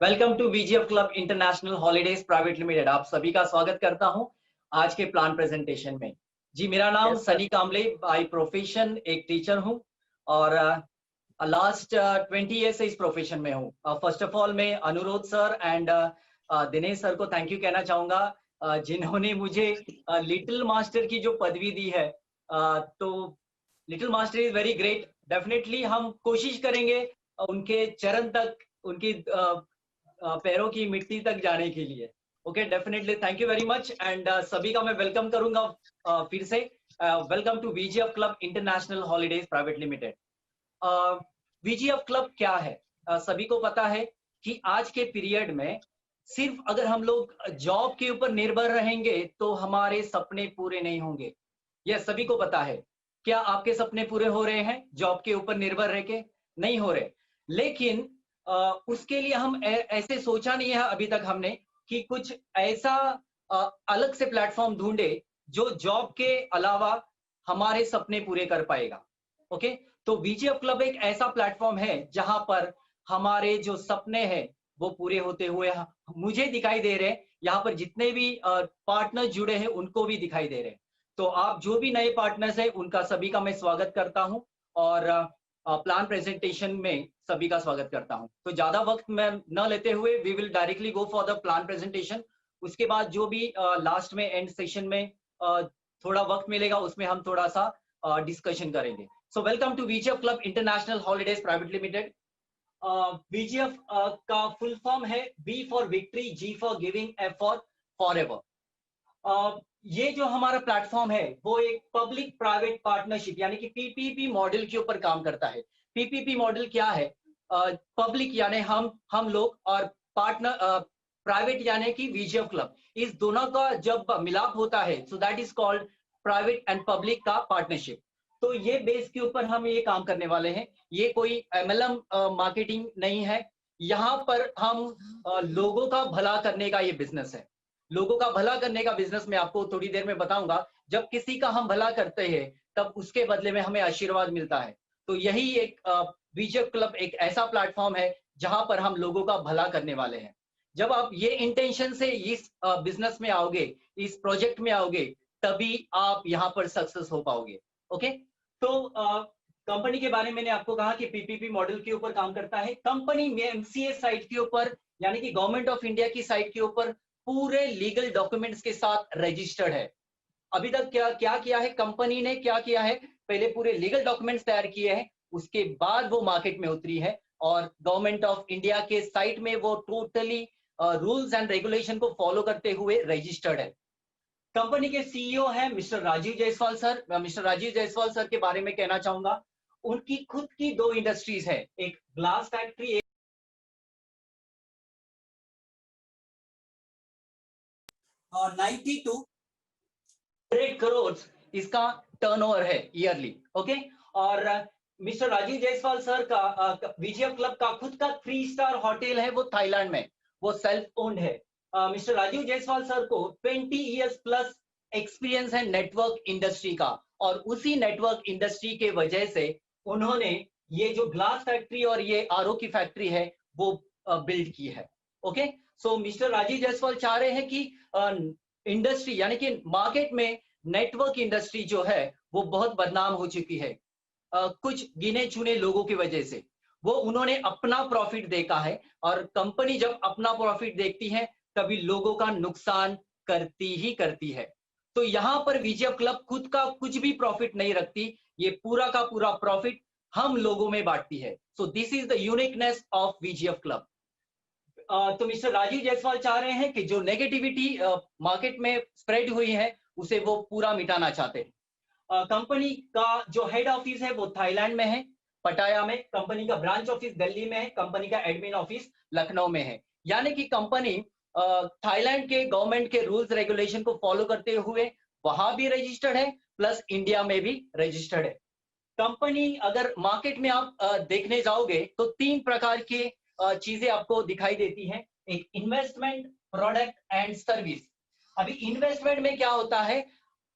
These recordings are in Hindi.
Welcome to VGF club international holidays private limited. आप सभी का स्वागत करता हूं आज के प्लान प्रेजेंटेशन में। जी, मेरा नाम Yes, sir. Sunny Kamle, by profession एक टीचर हूं और लास्ट 20 ईयर से इस प्रोफेशन में हूं। फर्स्ट ऑफ ऑल मैं अनुरोध सर एंड दिनेश सर को थैंक यू कहना चाहूंगा, जिन्होंने मुझे लिटिल मास्टर की जो पदवी दी है। तो little master is very great. Definitely हम कोशिश करेंगे उनके चरण तक, उनकी पैरों की मिट्टी तक जाने के लिए। Okay, definitely thank you very much and सभी का मैं वेलकम करूंगा फिर से। Welcome to VGF club international holidays private limited. VGF club क्या है? सभी को पता है कि आज के पीरियड में सिर्फ अगर हम लोग जॉब के ऊपर निर्भर रहेंगे तो हमारे सपने पूरे नहीं होंगे। यह सभी को पता है। क्या आपके सपने पूरे हो रहे हैं जॉब के ऊपर निर्भर रह के? नहीं हो रहे। लेकिन उसके लिए हम ऐसे सोचा नहीं है अभी तक हमने कि कुछ ऐसा अलग से प्लेटफॉर्म ढूंढे जो जॉब के अलावा हमारे सपने पूरे कर पाएगा। ओके, तो वीजीएफ क्लब एक ऐसा प्लेटफॉर्म है जहां पर हमारे जो सपने हैं वो पूरे होते हुए मुझे दिखाई दे रहे हैं। यहाँ पर जितने भी पार्टनर जुड़े हैं उनको भी दिखाई दे रहे हैं। तो आप जो भी नए पार्टनर्स हैं उनका सभी का मैं स्वागत करता हूं और प्लान प्रेजेंटेशन में सभी का स्वागत करता हूं। तो ज्यादा वक्त मैं न लेते हुए we will directly go for the plan presentation. उसके बाद जो भी लास्ट में एंड सेशन में थोड़ा वक्त मिलेगा उसमें हम थोड़ा सा डिस्कशन करेंगे। So welcome to VGF club international holidays private limited. VGF का फुल फॉर्म है V for victory, G for giving, F for forever. ये जो हमारा प्लेटफॉर्म है वो एक पब्लिक प्राइवेट पार्टनरशिप यानी कि पीपीपी मॉडल के ऊपर काम करता है। पीपीपी मॉडल क्या है? पब्लिक यानी हम लोग और पार्टनर प्राइवेट यानी कि वीजीएफ क्लब, इस दोनों का जब मिलाप होता है so that is called private and public का पार्टनरशिप। तो ये बेस के ऊपर हम ये काम करने वाले हैं। ये कोई एमएलएम मार्केटिंग नहीं है। यहाँ पर हम लोगों का भला करने का ये बिजनेस है। लोगों का भला करने का बिजनेस मैं आपको थोड़ी देर में बताऊंगा। जब किसी का हम भला करते हैं तब उसके बदले में हमें आशीर्वाद मिलता है। तो यही एक वीजीएफ क्लब एक ऐसा प्लेटफॉर्म है जहां पर हम लोगों का भला करने वाले हैं। जब आप ये इंटेंशन से इस बिजनेस में आओगे, इस प्रोजेक्ट में आओगे, तभी आप यहाँ पर सक्सेस हो पाओगे। ओके, तो कंपनी के बारे में मैंने आपको कहा कि पीपीपी मॉडल के ऊपर काम करता है। कंपनी में एमसीए साइट के ऊपर यानी कि गवर्नमेंट ऑफ इंडिया की साइट के ऊपर पूरे लीगल डॉक्यूमेंट्स के साथ रजिस्टर्ड है। अभी तक क्या क्या किया है कंपनी ने? क्या किया है? पहले पूरे लीगल डॉक्यूमेंट्स तैयार किए हैं, उसके बाद वो मार्केट में उतरी है और गवर्नमेंट ऑफ इंडिया के साइट में वो टोटली रूल्स एंड रेगुलेशन को फॉलो करते हुए रजिस्टर्ड है। कंपनी के सीईओ है mister Rajiv Jaiswal sir. Mister Rajiv Jaiswal sir के बारे में कहना चाहूंगा, उनकी खुद की दो इंडस्ट्रीज है, एक ग्लास फैक्ट्री, 92 करोड़ इसका टर्नओवर है ईयरली। ओके, और मिस्टर राजीव जायसवाल सर का वीजीएफ क्लब का खुद का 3 स्टार होटल है, वो थाईलैंड में, वो सेल्फ ओन्ड है। मिस्टर राजीव जायसवाल सर को 20 इयर्स प्लस एक्सपीरियंस है नेटवर्क इंडस्ट्री का, और उसी नेटवर्क इंडस्ट्री के वजह से उन्होंने ये जो ग्लास फैक्ट्री और ये आरओ की फैक्ट्री है वो बिल्ड की है। ओके, सो मिस्टर राजीव जायसवाल चाह रहे हैं कि इंडस्ट्री यानी कि मार्केट में नेटवर्क इंडस्ट्री जो है वो बहुत बदनाम हो चुकी है कुछ गिने चुने लोगों की वजह से। वो उन्होंने अपना प्रॉफिट देखा है, और कंपनी जब अपना प्रॉफिट देखती है तभी लोगों का नुकसान करती ही करती है। तो यहाँ पर वीजीएफ क्लब खुद का कुछ भी प्रॉफिट नहीं रखती, ये पूरा का पूरा प्रॉफिट हम लोगों में बांटती है। So this is the uniqueness of VGF club. तो मिस्टर राजीव जायसवाल चाह रहे हैं कि जो नेगेटिविटी मार्केट में स्प्रेड हुई है उसे वो पूरा मिटाना चाहते हैं। कंपनी का जो हेड ऑफिस है वो थाईलैंड में है, पटाया में। कंपनी का ब्रांच ऑफिस दिल्ली में है, कंपनी का एडमिन ऑफिस लखनऊ में है। यानी कि कंपनी थाईलैंड के गवर्नमेंट के रूल्स रेगुलेशन को फॉलो करते हुए वहां भी रजिस्टर्ड है, प्लस इंडिया में भी रजिस्टर्ड है। कंपनी अगर मार्केट में आप देखने जाओगे तो 3 प्रकार के चीजें आपको दिखाई देती हैं, एक इन्वेस्टमेंट, प्रोडक्ट एंड सर्विस। अभी इन्वेस्टमेंट में क्या होता है,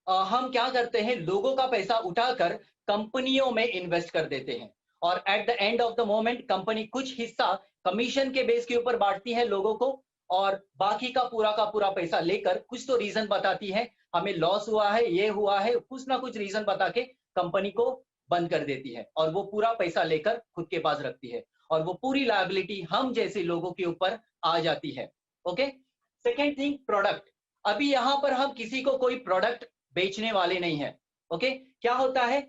हम क्या करते हैं, लोगों का पैसा उठाकर कंपनियों में इन्वेस्ट कर देते हैं, और at the end of the moment company कुछ हिस्सा कमीशन के बेस के ऊपर बांटती है लोगों को, और बाकी का पूरा पैसा लेकर कुछ तो रीजन बताती है, हमें लॉस हुआ है, ये हुआ है, कुछ ना कुछ रीजन बता के कंपनी को बंद कर देती है और वो पूरा पैसा लेकर खुद के पास रखती है, और वो पूरी लायबिलिटी हम जैसे लोगों के ऊपर आ जाती है। Okay, second thing, product. अभी यहां पर हम किसी को कोई प्रोडक्ट बेचने वाले नहीं है। ओके, क्या होता है,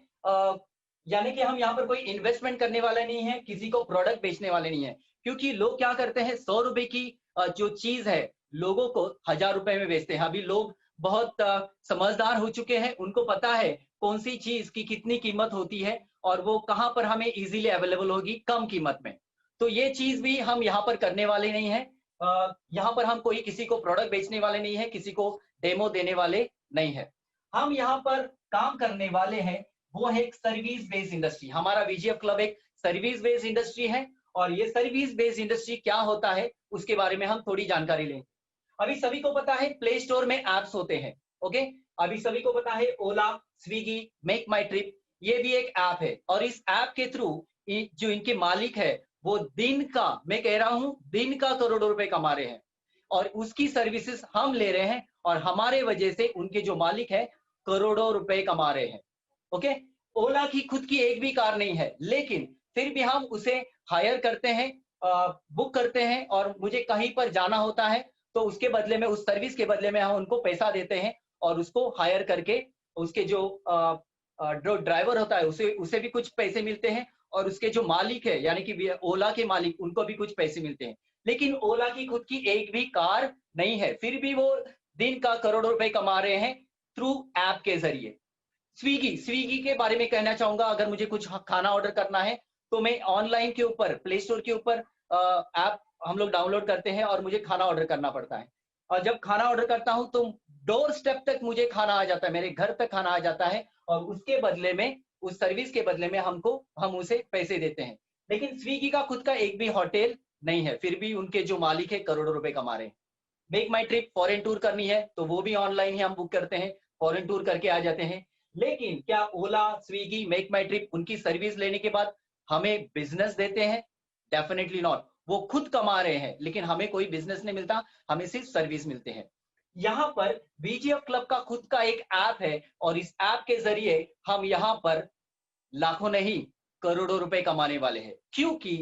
यानी कि हम यहाँ पर कोई इन्वेस्टमेंट करने वाले नहीं है, किसी को प्रोडक्ट बेचने वाले नहीं है, क्योंकि लोग क्या करते हैं, 100 रुपए की जो चीज है लोगों को 1000 रुपए में बेचते हैं। अभी लोग बहुत समझदार हो चुके हैं, उनको पता है कौन सी चीज की कितनी कीमत होती है और वो कहां पर हमें इजीली अवेलेबल होगी कम कीमत में। तो ये चीज भी हम यहाँ पर करने वाले नहीं है। यहाँ पर हम कोई किसी को प्रोडक्ट बेचने वाले नहीं है, किसी को डेमो देने वाले नहीं है। हम यहाँ पर काम करने वाले हैं, वो है एक सर्विस बेस्ड इंडस्ट्री। हमारा वीजीएफ क्लब एक सर्विस बेस्ड इंडस्ट्री है, और ये सर्विस बेस्ड इंडस्ट्री क्या होता है उसके बारे में हम थोड़ी जानकारी लें। अभी सभी को पता है प्ले स्टोर में एप्स होते हैं। ओके, अभी सभी को पता है ओला, स्विगी, मेक माई ट्रिप, ये भी एक ऐप है, और इस ऐप के थ्रू जो इनके मालिक है वो दिन का, मैं कह रहा हूं दिन का करोड़ों रुपए कमा रहे हैं, और उसकी सर्विसेज हम ले रहे हैं, और हमारे वजह से उनके जो मालिक है करोड़ों रुपए कमा रहे हैं। ओके, ओला की खुद की एक भी कार नहीं है, लेकिन फिर भी हम उसे हायर करते हैं, बुक करते हैं, और मुझे कहीं पर जाना होता है तो उसके बदले में, उस सर्विस के बदले में हम उनको पैसा देते हैं, और उसको हायर करके उसके जो ड्राइवर होता है उसे भी कुछ पैसे मिलते हैं, और उसके जो मालिक है यानी कि ओला के मालिक, उनको भी कुछ पैसे मिलते हैं। लेकिन ओला की खुद की एक भी कार नहीं है, फिर भी वो दिन का करोड़ों रुपए कमा रहे हैं थ्रू ऐप के जरिए। स्विगी के बारे में कहना चाहूंगा, अगर मुझे कुछ खाना ऑर्डर करना है तो मैं ऑनलाइन के ऊपर, प्ले स्टोर के ऊपर ऐप हम लोग डाउनलोड करते हैं और मुझे खाना ऑर्डर करना पड़ता है, और जब खाना ऑर्डर करता हूं तो डोर स्टेप तक मुझे खाना आ जाता है, मेरे घर तक खाना आ जाता है, और उसके बदले में, उस सर्विस के बदले में हम उसे पैसे देते हैं। लेकिन स्विगी का खुद का एक भी होटल नहीं है, फिर भी उनके जो मालिक है करोड़ों रुपए कमा रहे हैं। मेक माई ट्रिप, फॉरेन टूर करनी है तो वो भी ऑनलाइन ही हम बुक करते हैं, फॉरेन टूर करके आ जाते हैं। लेकिन क्या ओला, स्विगी, मेक माई ट्रिप उनकी सर्विस लेने के बाद हमें बिजनेस देते हैं? Definitely not. वो खुद कमा रहे हैं, लेकिन हमें कोई बिजनेस नहीं मिलता, हमें सिर्फ सर्विस मिलते हैं। यहाँ पर बीजीएफ क्लब का खुद का एक ऐप है, और इस ऐप के जरिए हम यहाँ पर लाखों नहीं करोड़ों रुपए कमाने वाले हैं, क्योंकि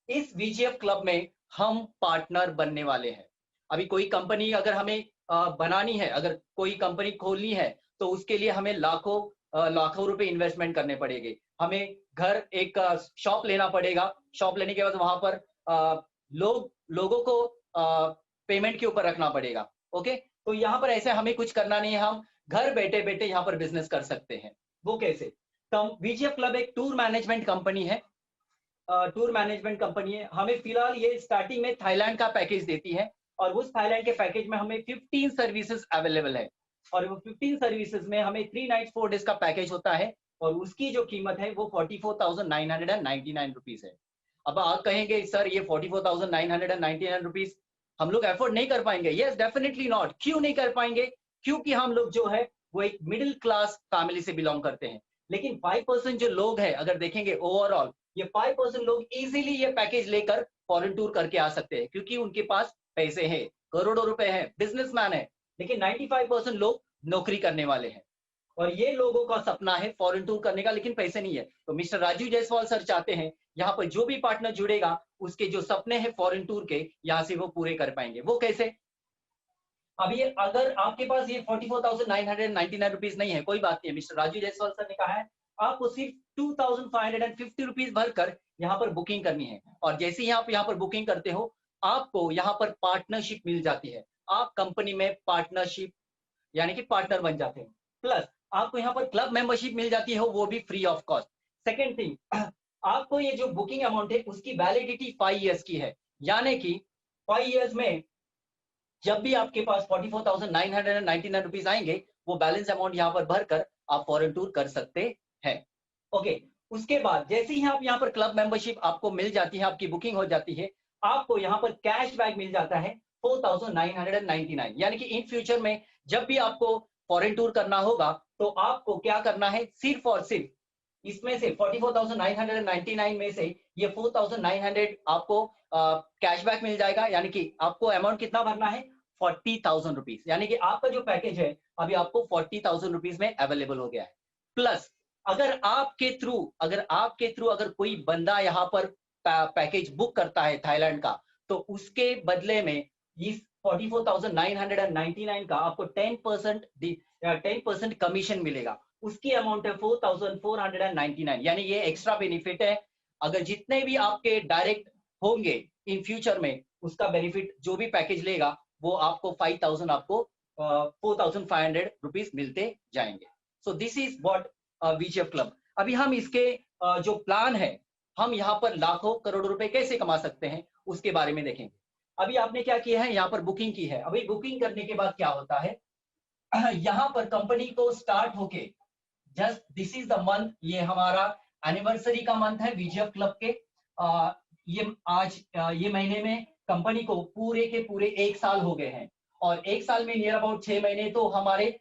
इस बीजीएफ क्लब में हम पार्टनर बनने वाले हैं। अभी कोई कंपनी अगर हमें बनानी है, अगर कोई कंपनी खोलनी है, तो उसके लिए हमें लाखों रुपए इन्वेस्टमेंट करने पड़ेंगे। हमें घर एक शॉप लेना पड़ेगा, शॉप लेने के बाद वहां पर लोगों को पेमेंट के ऊपर रखना पड़ेगा। ओके, तो यहाँ पर ऐसे हमें कुछ करना नहीं है, हम घर बैठे बैठे यहाँ पर बिजनेस कर सकते हैं। वो कैसे? तो बीजीएफ क्लब एक टूर मैनेजमेंट कंपनी है, हमें फिलहाल ये स्टार्टिंग में थाईलैंड का पैकेज देती है, और उस थाईलैंड के पैकेज में हमें 15 सर्विसेज अवेलेबल है, और वो 15 सर्विसेज में हमें 3 नाइट्स 4 डेज का पैकेज होता है, और उसकी जो कीमत है वो 44,999 रुपीज है। अब आप कहेंगे सर ये 44,999 रुपीज हम लोग एफोर्ड नहीं कर पाएंगे। Yes, definitely not. क्यों नहीं कर पाएंगे? क्योंकि हम लोग जो है वो एक मिडिल क्लास फैमिली से बिलोंग करते हैं। लेकिन 5% जो लोग हैं, अगर देखेंगे ओवरऑल, ये 5% लोग इजीली ये पैकेज लेकर फॉरेन टूर करके आ सकते हैं, क्योंकि उनके पास पैसे हैं, करोड़ों रुपए हैं, बिजनेसमैन है। लेकिन 95% लोग नौकरी करने वाले हैं, और ये लोगों का सपना है फॉरेन टूर करने का, लेकिन पैसे नहीं है। तो मिस्टर राजू जायसवाल सर चाहते हैं यहाँ पर जो भी पार्टनर जुड़ेगा उसके जो सपने हैं फॉरेन टूर के, यहाँ से वो पूरे कर पाएंगे। वो कैसे? अब ये अगर आपके पास ये 44,999 रुपीज नहीं है, कोई बात नहीं है, मिस्टर राजू जायसवाल सर ने कहा है आपको सिर्फ 2,550 रुपीज भरकर यहाँ पर बुकिंग करनी है, और जैसे ही आप यहाँ पर बुकिंग करते हो आपको यहाँ पर पार्टनरशिप मिल जाती है। आप कंपनी में पार्टनरशिप यानी कि पार्टनर बन जाते हैं, प्लस आपको यहाँ पर क्लब मेंबरशिप मिल जाती है, वो भी free of cost. Second thing, आपको ये जो बुकिंग अमाउंट है उसकी वैलिडिटी 5 ईयर्स की है, यानी कि 5 ईयर्स में जब भी आपके पास 44,999 रुपीज आएंगे, वो बैलेंस अमाउंट यहाँ पर भरकर आप फॉरेन टूर कर सकते हैं। ओके, उसके बाद जैसे ही आप यहाँ पर क्लब मेंबरशिप आपको मिल जाती है, आपकी बुकिंग हो जाती है, आपको यहाँ पर कैश बैक मिल जाता है 4,999। यानी कि इन फ्यूचर में जब भी आपको फॉरेन टूर करना होगा तो आपको क्या करना है, सिर्फ और सिर्फ इसमें से 44,999 में से ये 4,900 आपको कैशबैक मिल जाएगा, यानी कि आपको अमाउंट कितना भरना है, 40,000 रुपीज, यानी कि आपका जो पैकेज है अभी आपको 40,000 रुपीज में अवेलेबल हो गया है। प्लस अगर आपके थ्रू अगर कोई बंदा यहाँ पर पैकेज बुक करता है थाईलैंड का, तो उसके बदले में इस 44,999 का आपको 10% कमीशन मिलेगा। उसकी अमाउंट है 4,499, यानी ये एक्स्ट्रा बेनिफिट है। अगर जितने भी आपके डायरेक्ट होंगे इन फ्यूचर में, उसका बेनिफिट जो भी पैकेज लेगा वो आपको 5,000 आपको 4,500 रुपीज मिलते जाएंगे। So this is what VGF club. अभी हम इसके जो प्लान है, हम यहाँ पर लाखों करोड़ों रुपए कैसे कमा सकते हैं उसके बारे में देखेंगे। अभी आपने क्या किया है, यहाँ पर बुकिंग की है। अभी बुकिंग करने के बाद क्या होता है, यहाँ पर कंपनी को स्टार्ट होके just this is the month, ये हमारा एनिवर्सरी का मंथ है वीजीएफ क्लब के। ये आज ये महीने में कंपनी को पूरे के पूरे 1 साल हो गए हैं, और 1 साल में नियर अबाउट 6 महीने तो हमारे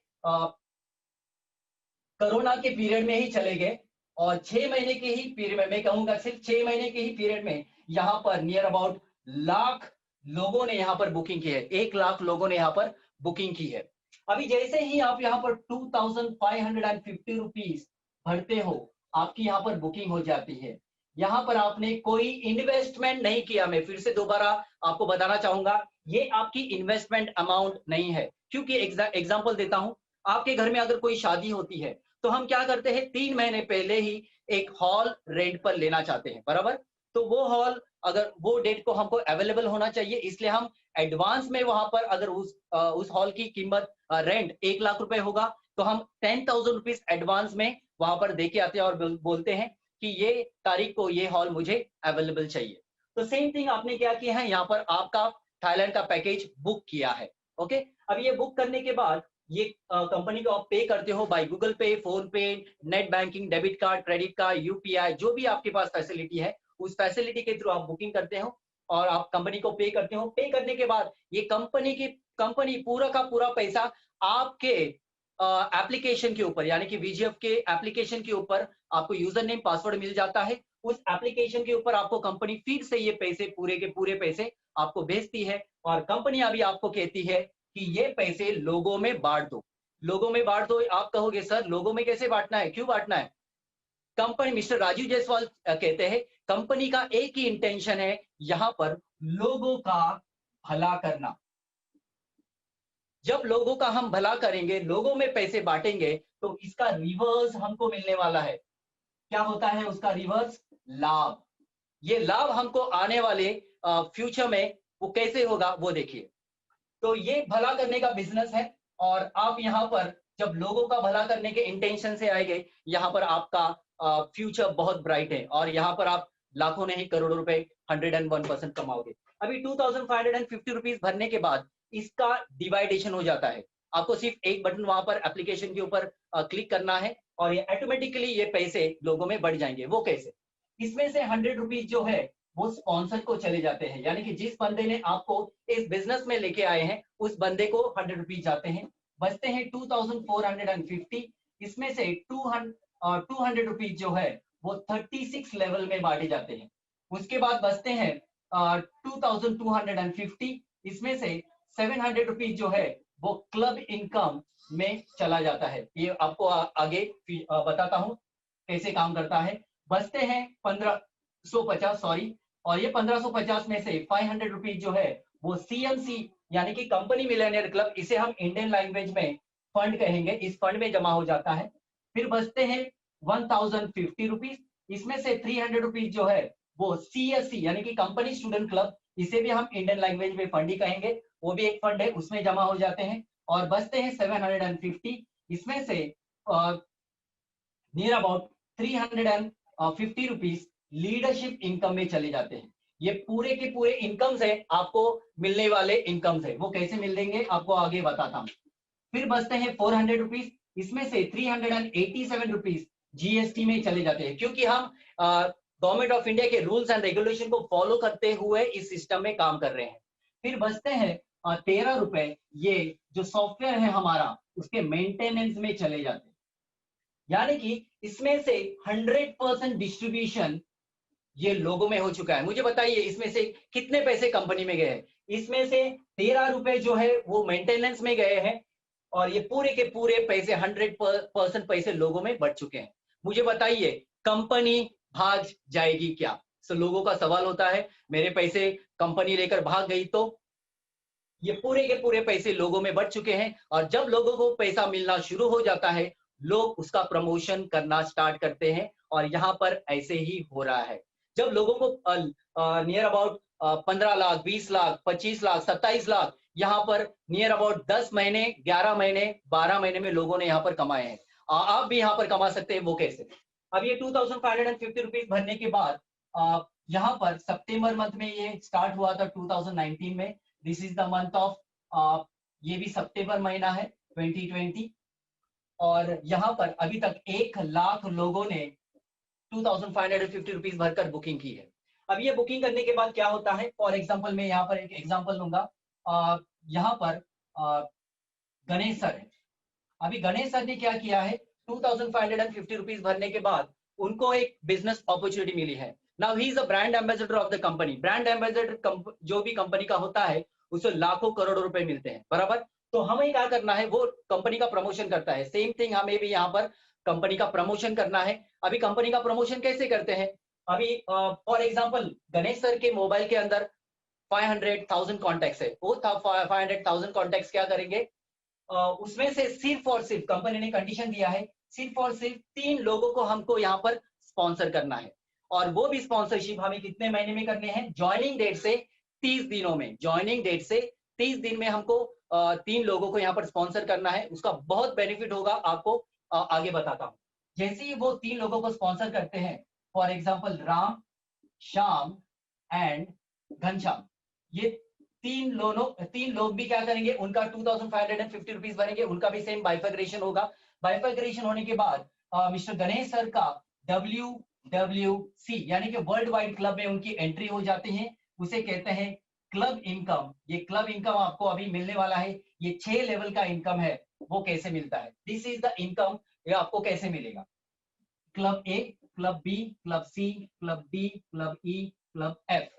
कोरोना के पीरियड में ही चले गए, और 6 महीने के ही पीरियड में, मैं कहूंगा सिर्फ 6 महीने के ही पीरियड में यहाँ पर नियर अबाउट लाख लोगों ने यहाँ पर बुकिंग की है, 1 लाख लोगों ने यहाँ पर बुकिंग की है। अभी जैसे ही आप यहाँ पर 2,550 रुपीज भरते हो, आपकी यहाँ पर बुकिंग हो जाती है। यहाँ पर आपने कोई इन्वेस्टमेंट नहीं किया। मैं फिर से दोबारा आपको बताना चाहूंगा, ये आपकी इन्वेस्टमेंट अमाउंट नहीं है। क्योंकि एग्जांपल देता हूं, आपके घर में अगर कोई शादी होती है तो हम क्या करते हैं, 3 महीने पहले ही एक हॉल रेंट पर लेना चाहते हैं, बराबर। तो वो हॉल अगर वो डेट को हमको अवेलेबल होना चाहिए, इसलिए हम एडवांस में वहां पर अगर उस हॉल की कीमत रेंट 1 लाख रुपए होगा, तो हम 10,000 रुपीज एडवांस में वहां पर दे के आते हैं और बोलते हैं कि ये तारीख को ये हॉल मुझे अवेलेबल चाहिए। तो सेम थिंग आपने क्या किया है, यहाँ पर आपका थाईलैंड का पैकेज बुक किया है। ओके, अब ये बुक करने के बाद ये कंपनी को आप पे करते हो बाय गूगल पे, फोन पे, net banking, debit card, credit card, UPI, जो भी आपके पास फैसिलिटी है उस फैसिलिटी के थ्रू आप बुकिंग करते हो और आप कंपनी को पे करते हो। पे करने के बाद ये कंपनी पूरा का पूरा पैसा आपके एप्लीकेशन के ऊपर, यानी कि वीजीएफ के एप्लीकेशन के ऊपर आपको यूजर नेम पासवर्ड मिल जाता है। उस एप्लीकेशन के ऊपर आपको कंपनी फिर से ये पैसे पूरे के पूरे पैसे आपको भेजती है, और कंपनी अभी आपको कहती है कि ये पैसे लोगों में बांट दो। लोगों में बांट दो, आप कहोगे सर लोगों में कैसे बांटना है, क्यों बांटना है? कंपनी, मिस्टर राजीव जायसवाल कहते हैं, कंपनी का एक ही इंटेंशन है यहाँ पर, लोगों का भला करना। जब लोगों का हम भला करेंगे, लोगों में पैसे बांटेंगे, तो इसका रिवर्स हमको मिलने वाला है। क्या होता है उसका रिवर्स? लाभ। ये लाभ हमको आने वाले फ्यूचर में वो कैसे होगा वो देखिए। तो ये भला करने का बिजनेस है, और आप यहाँ पर जब लोगों का भला करने के इंटेंशन से आएंगे, यहाँ पर आपका फ्यूचर बहुत ब्राइट है, और यहाँ पर आप लाखों नहीं करोड़ों रुपए 101% कमाओगे। अभी 2,550 रुपीज भरने के बाद इसका डिवाइडेशन हो जाता है। आपको सिर्फ एक बटन वहां पर एप्लीकेशन के ऊपर क्लिक करना है, और ये ऑटोमेटिकली ये पैसे लोगों में बढ़ जाएंगे। वो कैसे? इसमें से 100 रुपीज जो है वो स्पॉन्सर को चले जाते हैं, यानी कि जिस बंदे ने आपको इस बिजनेस में लेके आए हैं उस बंदे को 100 रुपीज जाते हैं। बचते हैं 2,450। इसमें से 200 रुपीज जो है वो 36 लेवल में बांटे जाते हैं। उसके बाद बचते हैं 2,250। इसमें से 700 रुपीज जो है वो क्लब इनकम में चला जाता है। ये आपको आगे बताता हूँ कैसे काम करता है। बचते हैं 1550, सॉरी, और ये 1550 में से 500 रुपीज जो है वो सीएमसी, यानी कि कंपनी मिलियनेयर क्लब, इसे हम इंडियन लैंग्वेज में फंड कहेंगे, इस फंड में जमा हो जाता है। फिर बचते हैं 1,050 रुपीज। इसमें से 300 रुपीज जो है वो सीएससी, यानी कि कंपनी स्टूडेंट क्लब, इसे भी हम इंडियन लैंग्वेज में फंड ही कहेंगे, वो भी एक फंड है, उसमें जमा हो जाते हैं। और बचते हैं 750। इसमें से near about 350 rupees leadership income में चले जाते हैं। ये पूरे के पूरे इनकम्स है, आपको मिलने वाले इनकम्स है। वो कैसे मिल देंगे आपको आगे बताता हूँ। फिर बचते हैं 400 रुपीज। इसमें से 387 रुपीज जीएसटी में चले जाते हैं, क्योंकि हम गवर्नमेंट ऑफ इंडिया के रूल्स एंड रेगुलेशन को फॉलो करते हुए इस सिस्टम में काम कर रहे हैं। फिर बचते हैं 13 रुपए, ये जो सॉफ्टवेयर है हमारा उसके मेंटेनेंस में चले जाते हैं। यानी कि इसमें से 100% डिस्ट्रीब्यूशन ये लोगों में हो चुका है। मुझे बताइए इसमें से कितने पैसे कंपनी में गए हैं? इसमें से 13 रुपए जो है वो मेंटेनेंस में गए हैं और ये पूरे के पूरे पैसे 100% पैसे लोगों में बढ़ चुके हैं। मुझे बताइए कंपनी भाग जाएगी क्या? सो लोगों का सवाल होता है मेरे पैसे कंपनी लेकर भाग गई तो? ये पूरे के पूरे पैसे लोगों में बढ़ चुके हैं और जब लोगों को पैसा मिलना शुरू हो जाता है लोग उसका प्रमोशन करना स्टार्ट करते हैं और यहाँ पर ऐसे ही हो रहा है। जब लोगों को नियर अबाउट 15 लाख 20 लाख 25 लाख 27 लाख यहाँ पर नियर अबाउट 10 महीने 11 महीने 12 महीने में लोगों ने यहाँ पर कमाए हैं। आप भी यहाँ पर कमा सकते हैं। वो कैसे? अब ये 2550 रुपीज भरने के बाद यहाँ पर सितंबर मंथ में ये स्टार्ट हुआ था 2019 में। This is the month of ये भी सितंबर महीना है 2020 और यहाँ पर अभी तक 1 लाख लोगों ने 2550 रुपीज भरकर बुकिंग की है। अब ये बुकिंग करने के बाद क्या होता है? फॉर एग्जाम्पल मैं यहाँ पर एक एग्जाम्पल लूंगा। यहाँ पर गणेश सर है। अभी गणेश सर ने क्या किया है 2550 रुपीज भरने के बाद उनको एक बिजनेस अपॉर्चुनिटी मिली है। Now he is a brand ambassador of the company. Brand ambassador जो भी कंपनी का होता है उसे लाखों करोड़ों रुपए मिलते हैं, बराबर। तो हमें क्या करना है? वो कंपनी का प्रमोशन करता है। सेम थिंग हमें भी यहाँ पर कंपनी का प्रमोशन करना है। अभी कंपनी का प्रमोशन कैसे करते हैं? अभी फॉर एग्जाम्पल गणेश सर के मोबाइल के अंदर 500,000 कॉन्टेक्ट है। वो 500,000 कॉन्टेक्ट क्या करेंगे? उसमें से सिर्फ और सिर्फ कंपनी ने कंडीशन दिया है सिर्फ और सिर्फ 3 लोगों को हमको यहाँ पर स्पॉन्सर करना है और वो भी स्पॉन्सरशिप हमें कितने महीने में करने हैं? ज्वाइनिंग डेट से 30 दिनों में। ज्वाइनिंग डेट से 30 दिन में हमको 3 लोगों को यहाँ पर स्पॉन्सर करना है। उसका बहुत बेनिफिट होगा, आपको आगे बताता हूँ। जैसे ही वो 3 लोगों को स्पॉन्सर करते हैं, for example Ram, Shyam and Ghanshyam, ये 3 लोग भी क्या करेंगे? उनका 2550 रुपीज भरेंगे। उनका भी सेम बाइफर्ग्रेशन होगा। बाइफर्ग्रेशन होने के बाद मिस्टर गणेश सर का WWC यानी कि वर्ल्ड वाइड क्लब में उनकी एंट्री हो जाती है। उसे कहते हैं क्लब इनकम। ये क्लब इनकम आपको अभी मिलने वाला है। ये 6 लेवल का इनकम है। वो कैसे मिलता है? This is the income. ये आपको कैसे मिलेगा? क्लब ए, क्लब बी, क्लब सी, क्लब डी, क्लब ई, क्लब एफ।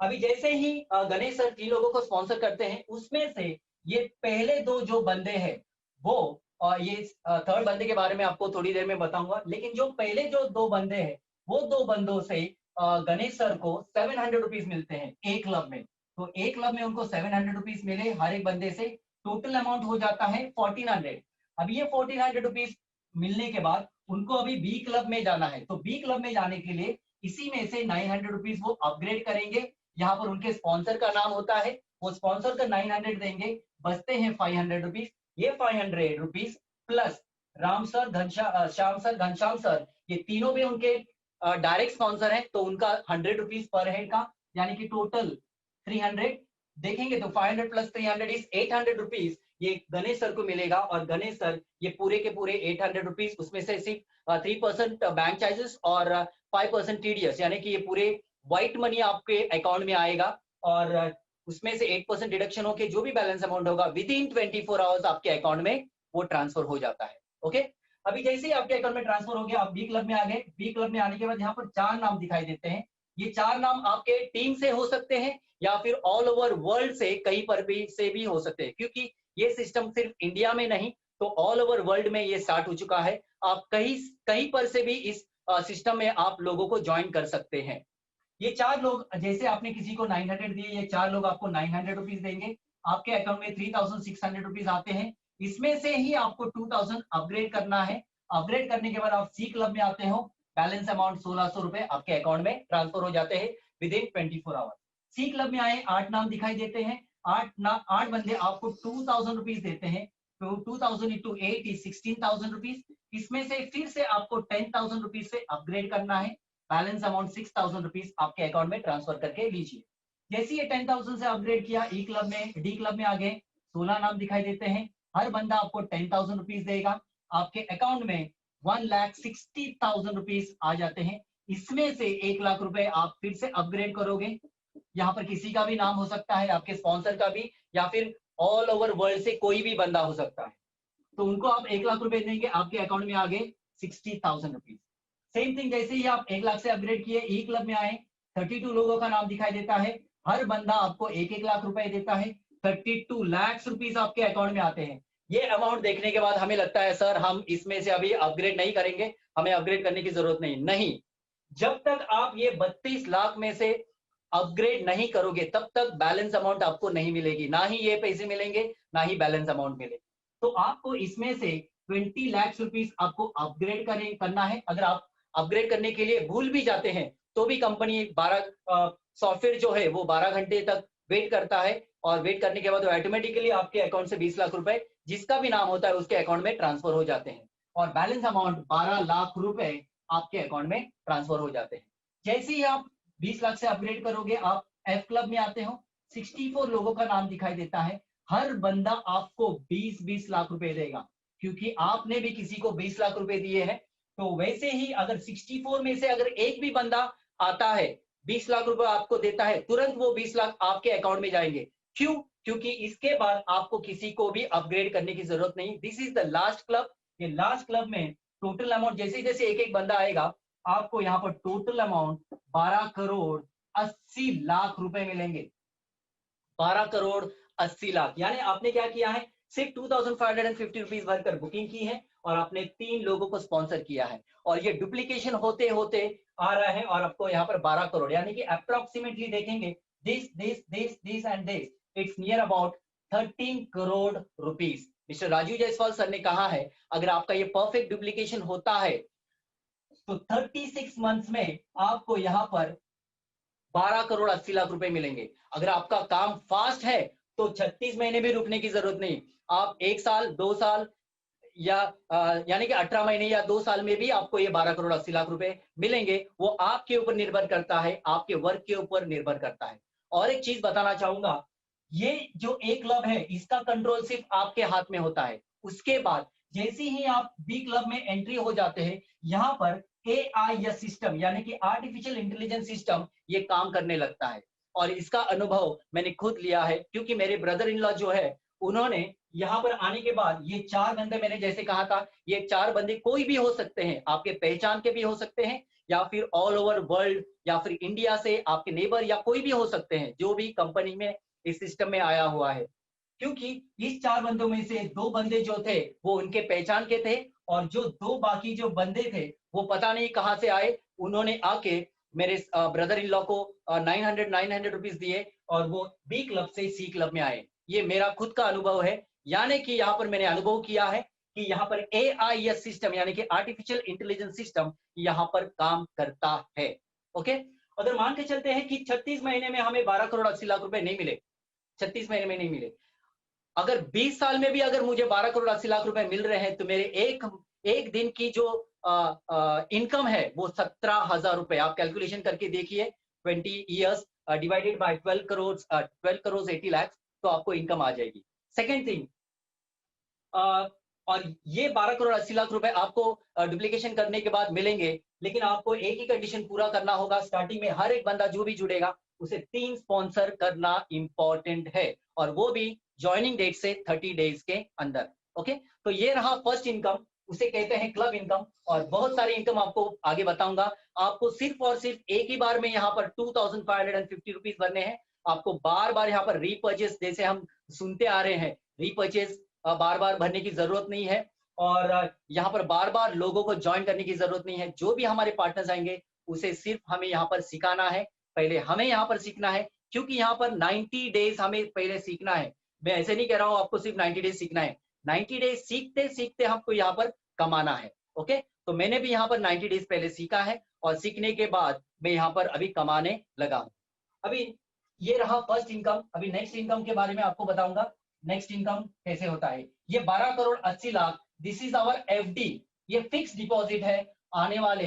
अभी जैसे ही गणेश सर 3 लोगों को स्पॉन्सर करते हैं उसमें से ये पहले 2 जो बंदे हैं वो ये थर्ड बंदे के बारे में आपको थोड़ी देर में बताऊंगा, लेकिन जो पहले जो 2 बंदे हैं वो 2 बंदों से गणेश सर को 700 रुपीज मिलते हैं एक क्लब में। तो एक क्लब में उनको 700 रुपीज मिले हर एक बंदे से, टोटल अमाउंट हो जाता है 1400। अब ये 1400 रुपीज मिलने के बाद उनको अभी बी क्लब में जाना है। तो बी क्लब में जाने के लिए इसी में से 900 रुपीज वो अपग्रेड करेंगे। यहाँ पर उनके स्पॉन्सर का नाम होता है, वो स्पॉन्सर का 900 देंगे, बचते हैं 500 रुपीज। ये 500 rupees plus Ram sir, Shyam sir, Ghanshyam sir, ये तीनों भी उनके डायरेक्ट स्पॉन्सर हैं तो उनका 100 रुपीज पर हेड का, यानी कि टोटल 300 देखेंगे तो 500 प्लस 300 इज 800 रुपीज ये गणेश सर को मिलेगा। और गणेश सर ये पूरे के पूरे 800 रुपीज उसमें से सिर्फ 3% बैंक चार्जेस और 5% TDS यानी कि ये पूरे व्हाइट मनी आपके अकाउंट में आएगा और उसमें से 8% डिडक्शन होकर जो भी बैलेंस अमाउंट होगा विद इन 24 आवर्स आपके अकाउंट में वो ट्रांसफर हो जाता है। ओके, अभी जैसे ही आपके अकाउंट में ट्रांसफर हो गया आप बी क्लब में आ गए। बी क्लब में आने के बाद यहाँ पर 4 नाम दिखाई देते हैं। ये 4 नाम आपके टीम से हो सकते हैं या फिर ऑल ओवर वर्ल्ड से कहीं पर भी से भी हो सकते हैं, क्योंकि ये सिस्टम सिर्फ इंडिया में नहीं तो ऑल ओवर वर्ल्ड में ये स्टार्ट हो चुका है। आप कहीं कहीं पर से भी इस सिस्टम में आप लोगों को ज्वाइन कर सकते हैं। ये 4 लोग, जैसे आपने किसी को 900 दिए, ये 4 लोग आपको 900 रुपीज देंगे। आपके अकाउंट में 3600 रुपीज आते हैं। इसमें से ही आपको 2000 अपग्रेड करना है। अपग्रेड करने के बाद आप सी क्लब में आते हो, बैलेंस अमाउंट 1600 रुपए आपके अकाउंट में ट्रांसफर हो जाते हैं within 24 hours. C club में आए 8 नाम दिखाई देते हैं। 8 बंदे आपको 2000 रुपीज देते हैं। तो 2000 इंटू 8 इज 16,000 रुपीज। इसमें से फिर से आपको 10,000 रुपीज से अपग्रेड करना है। बैलेंस अमाउंट 6,000 रुपीज आपके अकाउंट में ट्रांसफर करके लीजिए। जैसे ये 10,000 से अपग्रेड किया, ई क्लब में, डी क्लब में आ गए, 16 नाम दिखाई देते हैं। हर बंदा आपको 10,000 रुपीज देगा। आपके अकाउंट में 1,60,000 रुपीज आ जाते हैं। इसमें से 1 लाख रुपए आप फिर से अपग्रेड करोगे। यहाँ पर किसी का भी नाम हो सकता है, आपके स्पॉन्सर का भी, या फिर ऑल ओवर वर्ल्ड से कोई भी बंदा हो सकता है। तो उनको आप 1 लाख रुपए देंगे, आपके अकाउंट में आ गए 60,000 रुपीज। सेम थिंग, जैसे ही आप 1 लाख से अपग्रेड किए, ई क्लब में आए, 32 लोगों का नाम दिखाई देता है, हर बंदा आपको 1-1 लाख रुपए देता है, 32 लाख रुपीस आपके अकाउंट में आते हैं। ये अमाउंट देखने के बाद हमें लगता है सर हम इसमें से अभी अपग्रेड नहीं करेंगे, हमें अपग्रेड करने की जरूरत नहीं। नहीं, जब तक आप ये 32 लाख में से अपग्रेड नहीं करोगे तब तक बैलेंस अमाउंट आपको नहीं मिलेगी, ना ही ये पैसे मिलेंगे, ना ही बैलेंस अमाउंट मिलेगी। तो आपको इसमें से 20 लाख रुपीस आपको अपग्रेड करना है। अगर आप अपग्रेड करने के लिए भूल भी जाते हैं तो भी कंपनी 12 सॉफ्टवेयर जो है वो 12 घंटे तक वेट करता है, और वेट करने के बाद वो ऑटोमेटिकली आपके अकाउंट से 20 लाख रुपए जिसका भी नाम होता है उसके अकाउंट में ट्रांसफर हो जाते हैं, और बैलेंस अमाउंट 12 लाख रुपए आपके अकाउंट में ट्रांसफर हो जाते हैं। जैसे ही आप 20 लाख से अपग्रेड करोगे, आप एफ क्लब में आते हो, 64 लोगों का नाम दिखाई देता है, हर बंदा आपको 20-20 लाख रुपए देगा, क्योंकि आपने भी किसी को 20 लाख रुपए दिए हैं। तो वैसे ही अगर 64 में से अगर एक भी बंदा आता है 20 लाख रुपए आपको देता है, तुरंत वो 20 लाख आपके अकाउंट में जाएंगे। क्यों? क्योंकि इसके बाद आपको किसी को भी अपग्रेड करने की जरूरत नहीं। This is the last club. ये लास्ट क्लब में टोटल अमाउंट जैसे जैसे एक एक बंदा आएगा, आपको यहाँ पर टोटल अमाउंट 12 करोड़ 80 लाख रुपए मिलेंगे। 12 करोड़ 80 लाख, यानी आपने क्या किया है, सिर्फ 2550 रुपीज भरकर बुकिंग की है और आपने 3 लोगों को स्पॉन्सर किया है, और ये डुप्लीकेशन होते होते आ रहा है, और आपको यहाँ पर 12 करोड़, यानी कि अप्रोक्सीमेटली देखेंगे this and this, it's near about 13 crore rupees. Mister Raju Jaiswal sir ने कहा है अगर आपका ये परफेक्ट डुप्लीकेशन होता है तो 36 मंथ्स में आपको यहाँ पर 12 करोड़ 80 लाख रुपए मिलेंगे। अगर आपका काम फास्ट है तो 36 महीने भी रुकने की जरूरत नहीं, आप 1 साल 2 साल या यानी कि 18 महीने या 2 साल में भी आपको ये 12 करोड़ 80 लाख रुपए मिलेंगे। वो आपके ऊपर निर्भर करता है, आपके वर्क के ऊपर निर्भर करता है। और एक चीज बताना चाहूंगा, ये जो एक क्लब है इसका कंट्रोल सिर्फ आपके हाथ में होता है। उसके बाद जैसे ही आप बी क्लब में एंट्री हो जाते हैं, यहाँ पर AI सिस्टम यानी कि आर्टिफिशियल इंटेलिजेंस सिस्टम ये काम करने लगता है, और इसका अनुभव मैंने खुद लिया है, क्योंकि मेरे ब्रदर इन लॉ जो है उन्होंने यहाँ पर आने के बाद, ये 4 बंदे मैंने जैसे कहा था, ये 4 बंदे कोई भी हो सकते हैं, आपके पहचान के भी हो सकते हैं, या फिर ऑल ओवर वर्ल्ड, या फिर इंडिया से आपके नेबर, या कोई भी हो सकते हैं जो भी कंपनी में इस सिस्टम में आया हुआ है। क्योंकि इस 4 बंदों में से 2 बंदे जो थे वो उनके पहचान के थे, और जो 2 बाकी जो बंदे थे वो पता नहीं कहां से आए, उन्होंने आके मेरे ब्रदर इन लॉ को 900 रुपीज दिए, और वो बी क्लब से सी क्लब में आए। ये मेरा खुद का अनुभव है, यानी कि यहाँ पर मैंने अनुभव किया है कि यहाँ पर AI सिस्टम यानी कि आर्टिफिशियल इंटेलिजेंस सिस्टम यहाँ पर काम करता है। ओके, अगर मान के चलते हैं कि 36 महीने में हमें 12 करोड़ 80 लाख रुपए नहीं मिले, 36 महीने में नहीं मिले, अगर 20 साल में भी अगर मुझे 12 करोड़ 80 लाख रुपए मिल रहे हैं, तो मेरे एक दिन की जो इनकम है वो 17,000 रुपए, आप कैलकुलेशन करके देखिए, 20 years divided by 12 crore 80 lakh, तो आपको इनकम आ जाएगी। सेकेंड थिंग, और ये 12 करोड़ 80 लाख रुपए आपको डुप्लीकेशन करने के बाद मिलेंगे, लेकिन आपको एक ही कंडीशन पूरा करना होगा। स्टार्टिंग में हर एक बंदा जो भी जुड़ेगा उसे 3 स्पॉन्सर करना इंपॉर्टेंट है, और वो भी ज्वाइनिंग डेट से 30 डेज के अंदर। ओके, तो ये रहा फर्स्ट इनकम, उसे कहते हैं क्लब इनकम, और बहुत सारी इनकम आपको आगे बताऊंगा। आपको सिर्फ और सिर्फ एक ही बार में यहाँ पर 2550 रुपीज भरने हैं। आपको बार बार यहाँ पर रीपर्चेस, जैसे हम सुनते आ रहे हैं, रीपर्चेस बार बार भरने की जरूरत नहीं है, और यहाँ पर बार बार लोगों को ज्वाइन करने की जरूरत नहीं है। जो भी हमारे पार्टनर्स आएंगे उसे सिर्फ हमें यहाँ पर सिखाना है, पहले हमें यहाँ पर सीखना है, क्योंकि यहाँ पर 90 डेज हमें पहले सीखना है। मैं ऐसे नहीं कह रहा हूँ आपको सिर्फ 90 डेज सीखना है, 90 डेज सीखते सीखते हमको यहाँ पर कमाना है। ओके, तो मैंने भी यहाँ पर 90 डेज पहले सीखा है, और सीखने के बाद मैं यहाँ पर अभी कमाने लगा हूँ। अभी ये रहा फर्स्ट इनकम। अभी नेक्स्ट इनकम के बारे में आपको बताऊंगा, नेक्स्ट इनकम कैसे होता है। ये 12 crore 80 lakh, this is our FD, ये फिक्स डिपॉजिट है। आने वाले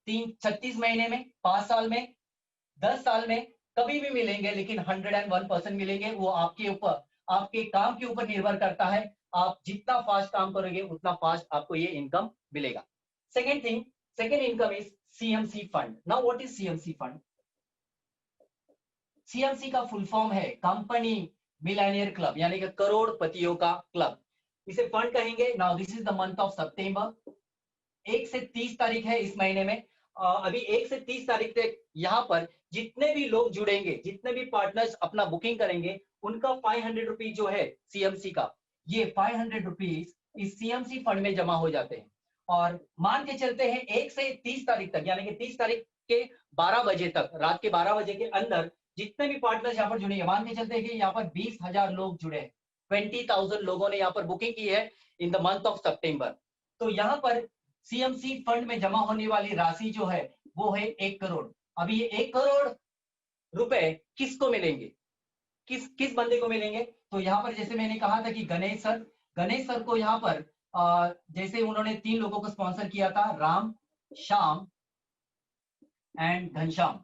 36 महीने में, 5 साल में, 10 साल में कभी भी मिलेंगे, लेकिन 101% मिलेंगे। वो आपके ऊपर, आपके काम के ऊपर निर्भर करता है। आप जितना फास्ट काम करोगे उतना फास्ट आपको ये इनकम मिलेगा। Second thing, second income is CMC fund. Now what is CMC fund? CMC का फुल फॉर्म है कंपनी मिलेनियर क्लब, यानी कि करोड़पतियों का क्लब, इसे फंड कहेंगे। Now this is the month of September, 1 से 30 तारीख है इस महीने में। अभी 1 से 30 तारीख तक यहाँ पर जितने भी लोग जुड़ेंगे, जितने भी पार्टनर्स अपना बुकिंग करेंगे, उनका 500 रुपीज जो है सीएमसी का, ये 500 रुपीज इस सीएमसी फंड में जमा हो जाते हैं। और मान के चलते हैं 1 से 30 तारीख तक, यानी कि 30 तारीख के 12 बजे तक, रात के 12 बजे के अंदर जितने भी पार्टनर्स यहाँ पर जुड़ेंगे, मान के चलते हैं कि यहाँ पर 20,000 लोग जुड़े हैं, 20,000 लोगों ने यहाँ पर बुकिंग की है इन द मंथ ऑफ सितंबर। तो यहाँ पर सीएमसी फंड में जमा होने वाली राशि जो है वो है 1 करोड़। अभी ये 1 करोड़ रुपए किसको मिलेंगे, किस किस बंदे को मिलेंगे? तो यहाँ पर जैसे मैंने कहा था कि गणेश सर को यहाँ पर जैसे उन्होंने 3 लोगों को स्पॉन्सर किया था, राम, श्याम एंड घनश्याम।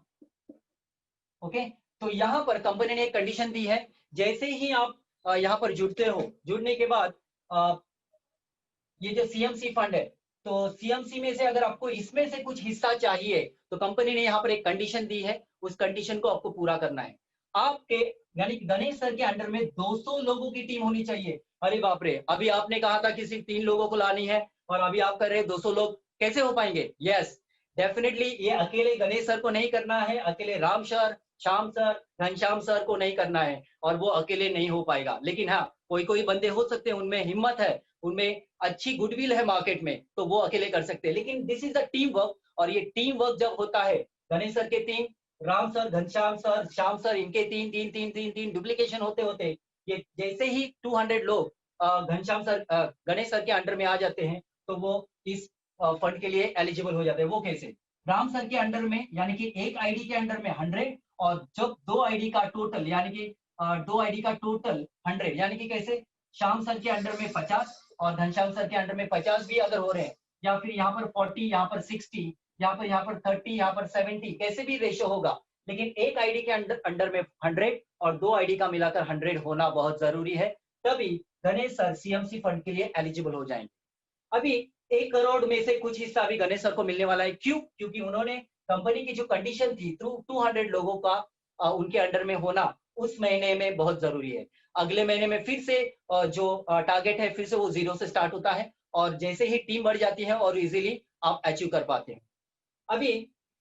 ओके, तो यहाँ पर कंपनी ने एक कंडीशन दी है, जैसे ही आप यहाँ पर जुड़ते हो, जुड़ने के बाद ये जो सीएमसी फंड है, तो सीएमसी में से अगर आपको इसमें से कुछ हिस्सा चाहिए तो कंपनी ने यहाँ पर एक कंडीशन दी है, उस कंडीशन को आपको पूरा करना है। आपके यानी गणेश सर के अंडर में 200 लोगों की टीम होनी चाहिए। अरे बाप रे, अभी आपने कहा था कि सिर्फ 3 लोगों को लानी है और अभी आप कर रहे हैं 200 लोग, कैसे हो पाएंगे? यस, डेफिनेटली ये अकेले गणेश सर को नहीं करना है, अकेले Ram sir, Shyam sir, Ghanshyam sir को नहीं करना है, और वो अकेले नहीं हो पाएगा। लेकिन हाँ, कोई कोई बंदे हो सकते हैं, उनमें हिम्मत है, उनमें अच्छी गुडविल है मार्केट में, तो वो अकेले कर सकते हैं। लेकिन this is a team work, और ये टीम वर्क जब होता है, गणेश सर के team, Ram sir, Ghanshyam sir, Shyam sir, इनके तीन तीन तीन तीन तीन डुप्लीकेशन होते होते ये जैसे ही 200 लोग घनश्याम सर, गणेश सर के अंडर में आ जाते हैं, तो वो इस फंड के लिए एलिजिबल हो जाते हैं। वो कैसे? राम सर के अंडर में, यानी कि एक आईडी के अंडर में 100, और जब 2 आईडी का टोटल, यानी कि 2 आईडी का टोटल 100, यानी कि कैसे? श्याम सर के अंडर में 50 और घनश्याम सर के अंडर में 50 भी अगर हो रहे हैं, या फिर यहाँ पर 40, यहाँ पर 60, यहाँ पर 30, यहाँ पर 70, कैसे भी रेशो होगा, लेकिन एक आईडी के अंडर में 100 और 2 आईडी का मिलाकर 100 होना बहुत जरूरी है, तभी गणेश सर सीएमसी फंड के लिए एलिजिबल हो जाएंगे। अभी 1 करोड़ में से कुछ हिस्सा भी गणेश सर को मिलने वाला है। क्यों? क्योंकि उन्होंने कंपनी की जो कंडीशन थी, 200 लोगों का उनके अंडर में होना उस महीने में बहुत जरूरी है। अगले महीने में फिर से जो टारगेट है, फिर से वो 0 से स्टार्ट होता है, और जैसे ही टीम बढ़ जाती है और इजीली आप अचीव कर पाते हैं। अभी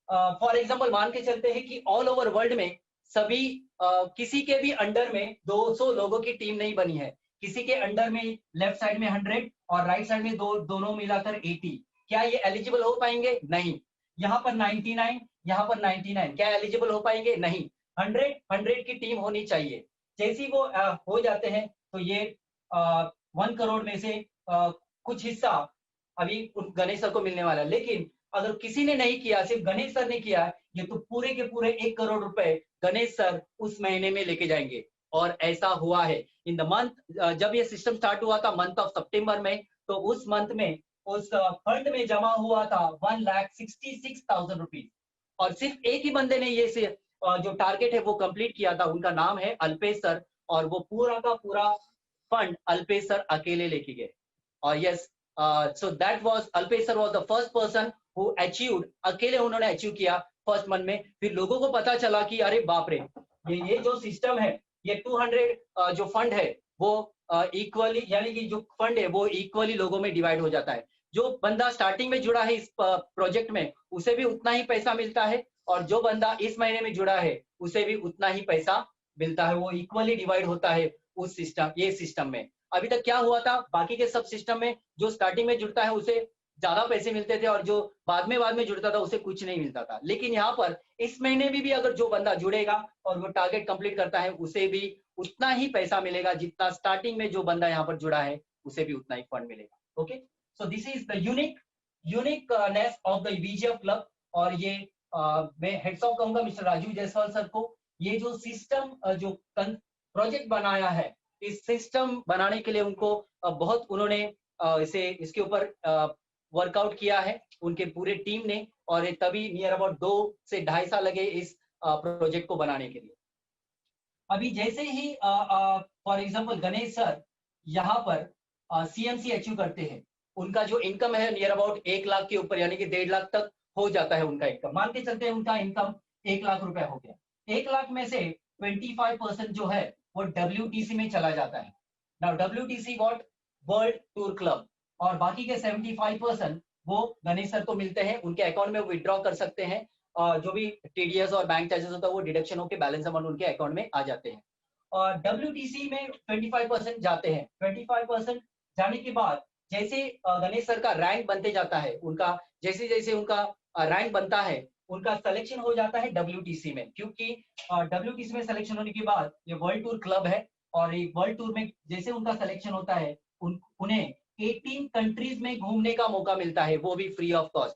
फॉर एग्जांपल मान के चलते हैं कि ऑल ओवर वर्ल्ड में सभी किसी के भी अंडर में 200 लोगों की टीम नहीं बनी है, किसी के अंडर में लेफ्ट साइड में 100 और राइट साइड में दोनों मिलाकर 80, क्या ये एलिजिबल हो पाएंगे? नहीं। यहाँ पर 99, यहाँ पर 99, क्या एलिजिबल हो पाएंगे? नहीं। 100 की टीम होनी चाहिए। जैसी वो हो जाते हैं, तो ये 1 करोड़ में से कुछ हिस्सा अभी गणेश सर को मिलने वाला है। लेकिन अगर किसी ने नहीं किया, सिर्फ गणेश सर ने किया, ये तो पूरे के पूरे 1 करोड़ रुपए गणेश सर उस महीने में लेके जाएंगे। और ऐसा हुआ है इन द मंथ, जब ये सिस्टम स्टार्ट हुआ था मंथ ऑफ सितंबर में, तो उस मंथ में उस फंड में जमा हुआ था 1,66,000 रुपीज, और सिर्फ एक ही बंदे ने ये जो टारगेट है वो कंप्लीट किया था। उनका नाम है अल्पेश सर, और वो पूरा का पूरा फंड अल्पेश सर अकेले लेके गए। और yes, so that was Alpesh sir was the first person who achieved, अकेले उन्होंने अचीव किया फर्स्ट मंथ में। फिर लोगों को पता चला कि अरे बाप रे, ये जो सिस्टम है, ये 200 जो फंड है वो इक्वली, यानी कि जो फंड है वो इक्वली लोगों में डिवाइड हो जाता है। जो बंदा स्टार्टिंग में जुड़ा है इस प्रोजेक्ट में, उसे भी उतना ही पैसा मिलता है, और जो बंदा इस महीने में जुड़ा है उसे भी उतना ही पैसा मिलता है। वो इक्वली डिवाइड होता है उस सिस्टम, ये सिस्टम में। अभी तक क्या हुआ था, बाकी के सब सिस्टम में जो स्टार्टिंग में जुड़ता है उसे ज्यादा पैसे मिलते थे, और जो बाद में जुड़ता था उसे कुछ नहीं मिलता था। लेकिन यहाँ पर इस महीने भी अगर जो बंदा जुड़ेगा और वो टारगेट कंप्लीट करता है, उसे भी उतना ही पैसा मिलेगा जितना स्टार्टिंग में जो बंदा यहाँ पर जुड़ा है उसे भी उतना ही फंड मिलेगा। Okay, so this is the uniqueness of the VGF club. और ये मैं हेड्स ऑफ कहूंगा मिस्टर राजू जायसवाल सर को। ये जो सिस्टम जो प्रोजेक्ट बनाया है, इस सिस्टम बनाने के लिए उनको बहुत उन्होंने इसके ऊपर वर्कआउट किया है उनके पूरे टीम ने, और तभी नियर अबाउट 2 से 2.5 साल लगे इस प्रोजेक्ट को बनाने के लिए। अभी जैसे ही फॉर एग्जांपल गणेश सर यहाँ पर सीएमसी अचीव करते हैं, उनका जो इनकम है नियर अबाउट 1 लाख के ऊपर, यानी कि 1.5 लाख तक हो जाता है उनका इनकम। मान के चलते हैं उनका इनकम 1 लाख रुपए हो गया। 1 लाख में से 25% जो है वो WTC में चला जाता है। Now WTC what? World tour club. और बाकी के 75% वो गणेश सर को मिलते हैं, उनके अकाउंट में विड्रॉ कर सकते हैं, और जो भी टीडीएस और बैंक चार्जेस होता है वो डिडक्शन होकर बैलेंस अमाउंट उनके अकाउंट में आ जाते हैं। और WTC में 25% जाते हैं। 25% जाने के बाद जैसे गणेश सर का रैंक बनते जाता है, उनका जैसे जैसे उनका रैंक बनता है, उनका सिलेक्शन हो जाता है WTC में, क्योंकि WTC में सिलेक्शन होने के बाद ये वर्ल्ड टूर क्लब है, और ये वर्ल्ड टूर में जैसे उनका सिलेक्शन होता है, उन्हें 18 कंट्रीज में घूमने का मौका मिलता है, वो भी फ्री ऑफ कॉस्ट।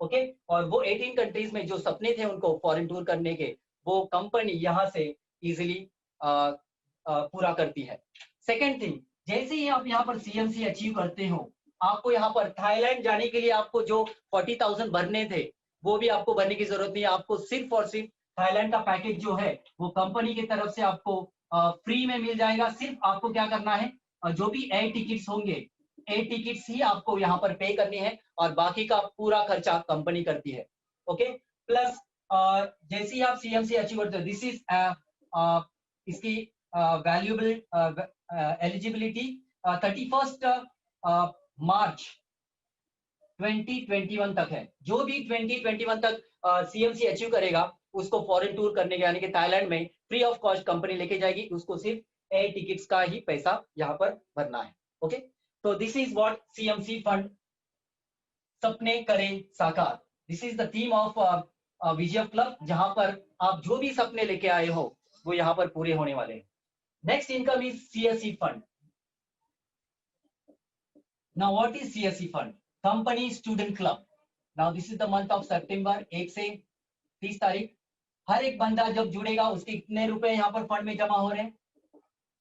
ओके, और वो 18 कंट्रीज में जो सपने थे उनको फॉरेन टूर करने के, वो कंपनी यहाँ से इजिली पूरा करती है। सेकेंड थिंग, जैसे ही आप यहाँ पर CMC अचीव करते हो, आपको यहाँ पर थाईलैंड जाने के लिए आपको जो 40,000 भरने थे, वो भी आपको भरने की जरूरत नहीं है। आपको सिर्फ और सिर्फ थाईलैंड का पैकेज जो है वो कंपनी की तरफ से आपको फ्री में मिल जाएगा। सिर्फ आपको क्या करना है, जो भी एयर टिकट्स होंगे, एयर टिकट्स ही आपको यहाँ पर पे करनी है, और बाकी का पूरा खर्चा कंपनी करती है। ओके, प्लस जैसे ही आप CMC अचीव करते हो, दिस इज इसकी वैल्यूएबल एलिजिबिलिटी 31 मार्च 2021 तक है। जो भी 2021 तक CMC अचीव करेगा उसको फॉरेन टूर करने के, यानी कि थाईलैंड में फ्री ऑफ कॉस्ट कंपनी लेके जाएगी, उसको सिर्फ एयर टिकट्स का ही पैसा यहाँ पर भरना है। ओके, तो this is what CMC fund सपने करें साकार। This is the theme of VGF club, जहां पर आप जो भी सपने लेके आए हो वो यहाँ पर पूरे होने वाले हैं। Next income is CSE fund. Now what is CSE fund? Company Student Club. Now this is the month of September, 1 से 30 तारीख। हर एक बंदा जब जुड़ेगा उसके कितने रुपए यहाँ पर फंड में जमा हो रहे हैं?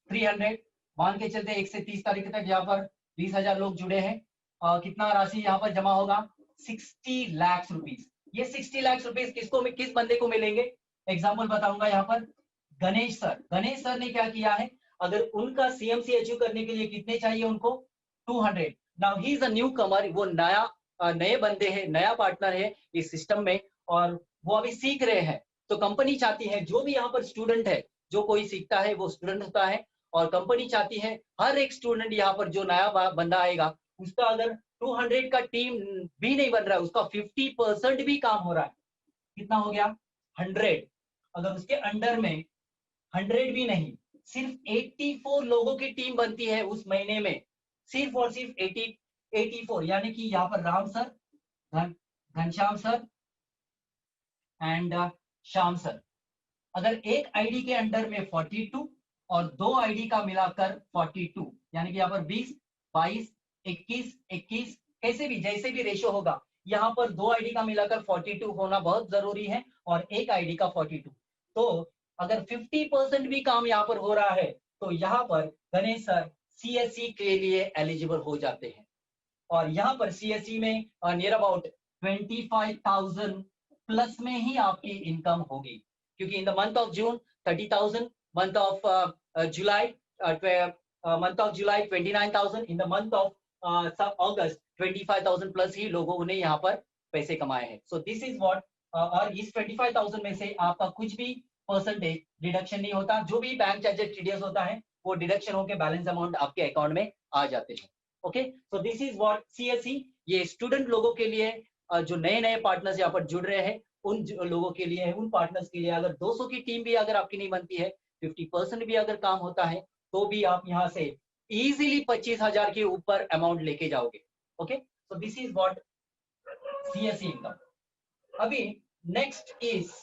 300। मान के चलते 1 से 30 तारीख तक यहाँ पर 20,000 लोग जुड़े हैं। कितना राशि यहाँ पर जमा होगा? 60 लाख रुपीस। ये 60 लाख रुपीस किस बंदे को मिलेंगे? एग्जाम्पल बताऊंगा यहाँ पर। गणेश सर, गणेश सर ने क्या किया है, अगर उनका CMC अचीव करने के लिए कितने चाहिए उनको? 200। Now he is a newcomer, वो नए बंदे हैं, नया पार्टनर है इस सिस्टम में, और वो अभी सीख रहे हैं। तो कंपनी चाहती है जो भी यहाँ पर स्टूडेंट है, जो कोई सीखता है वो स्टूडेंट होता है, और कंपनी चाहती है हर एक स्टूडेंट यहाँ पर जो नया बंदा आएगा उसका अगर 200 का टीम भी नहीं बन रहा है, उसका 50% भी काम हो रहा है, कितना हो गया? 100। अगर उसके अंडर में 100 भी नहीं, सिर्फ 84 लोगों की टीम बनती है उस महीने में, सिर्फ और सिर्फ 84, यानी कि यहाँ पर Ram sir, Ghanshyam sir and Shyam sir. अगर एक आईडी के अंडर में 42 और 2 आईडी का मिलाकर 42, यानी कि यहाँ पर 20, 22, 21, 21, कैसे भी जैसे भी रेशो होगा, यहाँ पर 2 आईडी का मिलाकर 42 होना बहुत जरूरी है, और एक आईडी का 42। तो अगर 50% भी काम यहाँ पर हो रहा है तो यहाँ पर गणेश सर CSE के लिए एलिजिबल हो जाते हैं। और यहाँ पर CSE में नियर अबाउट 25,000 प्लस में ही आपकी इनकम होगी, क्योंकि in the month of June 30,000, month of July 29,000, in the month of August 25,000 plus ही लोगों ने यहाँ पर पैसे कमाए हैं। सो दिस इज व्हाट, और इस 25,000 में से आपका कुछ भी परसेंटेज डिडक्शन नहीं होता, जो भी बैंक चार्जेस TDS होता है वो डिडक्शन होकर बैलेंस अमाउंट आपके अकाउंट में आ जाते हैं। Okay, so this is what CSE, ये स्टूडेंट लोगों के लिए, जो नए नए पार्टनर्स यहाँ पर जुड़ रहे हैं उन लोगों के लिए है, उन पार्टनर्स के लिए। अगर 200 की टीम भी अगर आपकी नहीं बनती है, 50% भी अगर काम होता है, तो भी आप यहाँ से इजीली 25,000 के ऊपर अमाउंट लेके जाओगे। Okay, so this is what CSE income. अभी नेक्स्ट इज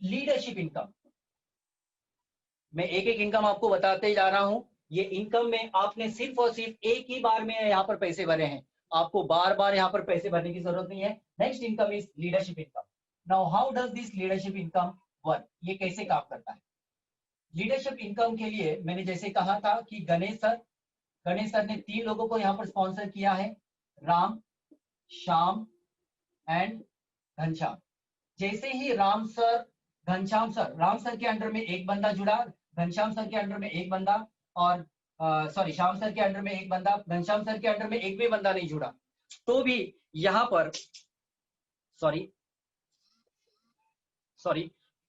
लीडरशिप इनकम। मैं एक एक इनकम आपको बताते जा रहा हूं। ये इनकम में आपने सिर्फ और सिर्फ एक ही बार में यहाँ पर पैसे भरे हैं, आपको बार बार यहाँ पर पैसे भरने की जरूरत नहीं है। Next income is leadership income. Now how does this leadership income work? ये कैसे काम करता है? लीडरशिप इनकम के लिए मैंने जैसे कहा था कि गणेश सर ने 3 लोगों को यहाँ पर स्पॉन्सर किया है, राम, श्याम एंड घनश्याम। जैसे ही राम सर के अंडर में एक बंदा जुड़ा, घनश्याम सर के अंडर में एक बंदा, और श्याम सर के अंडर में एक बंदा, घनश्याम सर के अंडर में एक भी बंदा नहीं जुड़ा, तो भी यहाँ पर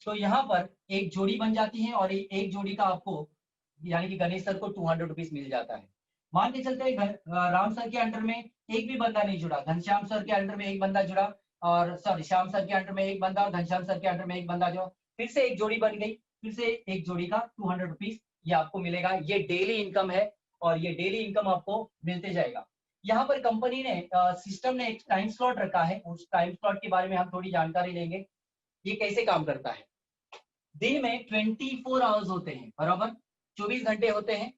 तो यहाँ पर एक जोड़ी बन जाती है, और एक जोड़ी का आपको यानी कि गणेश सर को 200 रुपीज मिल जाता है। मान के चलते हैं राम सर के अंडर में एक भी बंदा नहीं जुड़ा। घनश्याम सर के अंडर में एक बंदा जुड़ा, और सॉरी श्याम सर के अंडर में एक बंदा, और घनश्याम सर के अंडर में एक बंदा जो फिर से एक जोड़ी बन गई, फिर से एक जोड़ी का 200 रुपीज ये आपको मिलेगा। ये डेली इनकम है और ये डेली इनकम आपको मिलते जाएगा। यहाँ पर कंपनी ने सिस्टम ने एक टाइम स्लॉट रखा है, उस टाइम स्लॉट के बारे में हम थोड़ी जानकारी लेंगे। ये कैसे काम करता है। दिन में 24 आवर्स होते हैं, बराबर 24 घंटे होते हैं।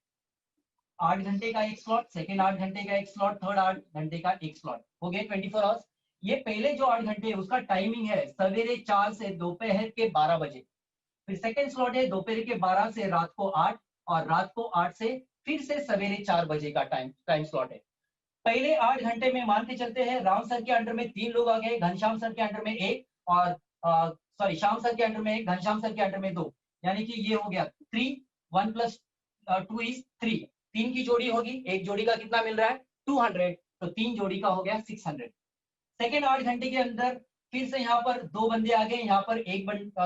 8 घंटे का एक स्लॉट, सेकंड 8 घंटे का एक स्लॉट, थर्ड 8 घंटे का एक स्लॉट, हो गए 24 आवर्स। ये पहले जो 8 घंटे है उसका टाइमिंग है सवेरे 4 से दोपहर के 12 बजे। फिर सेकंड स्लॉट है दोपहर के 12 से रात को 8, और रात को 8 से फिर से सवेरे 4 बजे का टाइम स्लॉट है। पहले 8 घंटे में मान के चलते हैं राम सर के अंडर में 3 लोग आ गए, घनश्याम सर के अंडर में एक, और सॉरी श्याम सर के अंडर में एक, घनश्याम सर के अंडर में 2, यानी कि ये हो गया 3, 1 + 2 = 3। 3 की जोड़ी होगी, एक जोड़ी का कितना मिल रहा है 200, तो 3 जोड़ी का हो गया 600। सेकेंड 8 घंटे के अंदर फिर से यहाँ पर 2 बंदे आ गए, यहाँ पर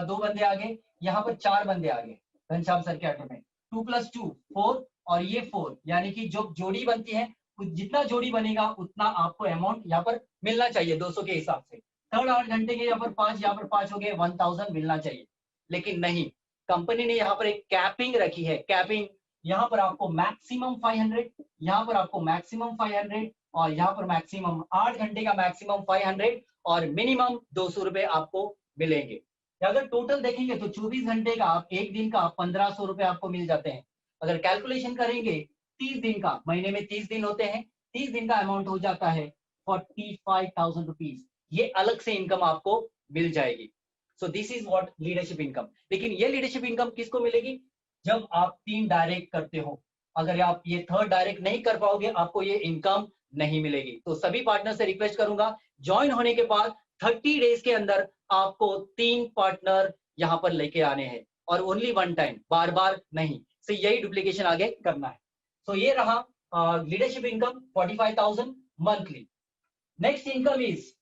2 बंदे आ गए, यहाँ पर 4 बंदे आ गए घनश्याम सर के अंडर में। 2 + 2 4, और ये 4, यानी कि जो जोड़ी बनती है जितना जोड़ी बनेगा उतना आपको अमाउंट यहाँ पर मिलना चाहिए 200 के हिसाब से। थर्ड 8 घंटे के यहाँ पर 5, यहाँ पर 5 हो गए, 1000 मिलना चाहिए। लेकिन नहीं, कंपनी ने यहाँ पर एक कैपिंग रखी है। कैपिंग, यहाँ पर आपको मैक्सिमम 500, यहाँ पर आपको मैक्सिमम 500, और यहाँ पर मैक्सिमम 8 घंटे का मैक्सिमम 500, और मिनिमम 200 रुपए आपको मिलेंगे। अगर टोटल देखेंगे तो 24 घंटे का आप एक दिन का 1500 रुपए आपको मिल जाते हैं। अगर कैलकुलेशन करेंगे 30 दिन का, महीने में 30 दिन होते हैं, 30 दिन का अमाउंट हो जाता है 45,000 रुपीज। ये अलग से इनकम आपको मिल जाएगी। So this is what leadership income. लेकिन ये लीडरशिप इनकम किसको मिलेगी, जब आप 3 डायरेक्ट करते हो। अगर आप ये थर्ड डायरेक्ट नहीं कर पाओगे, आपको ये इनकम नहीं मिलेगी। तो सभी पार्टनर से रिक्वेस्ट करूंगा, ज्वाइन होने के बाद 30 डेज के अंदर आपको 3 पार्टनर यहाँ पर लेके आने हैं, और ओनली 1 टाइम, बार बार नहीं। तो यही डुप्लीकेशन आगे करना है। तो ये रहा leadership income 45,000 monthly. Next income is,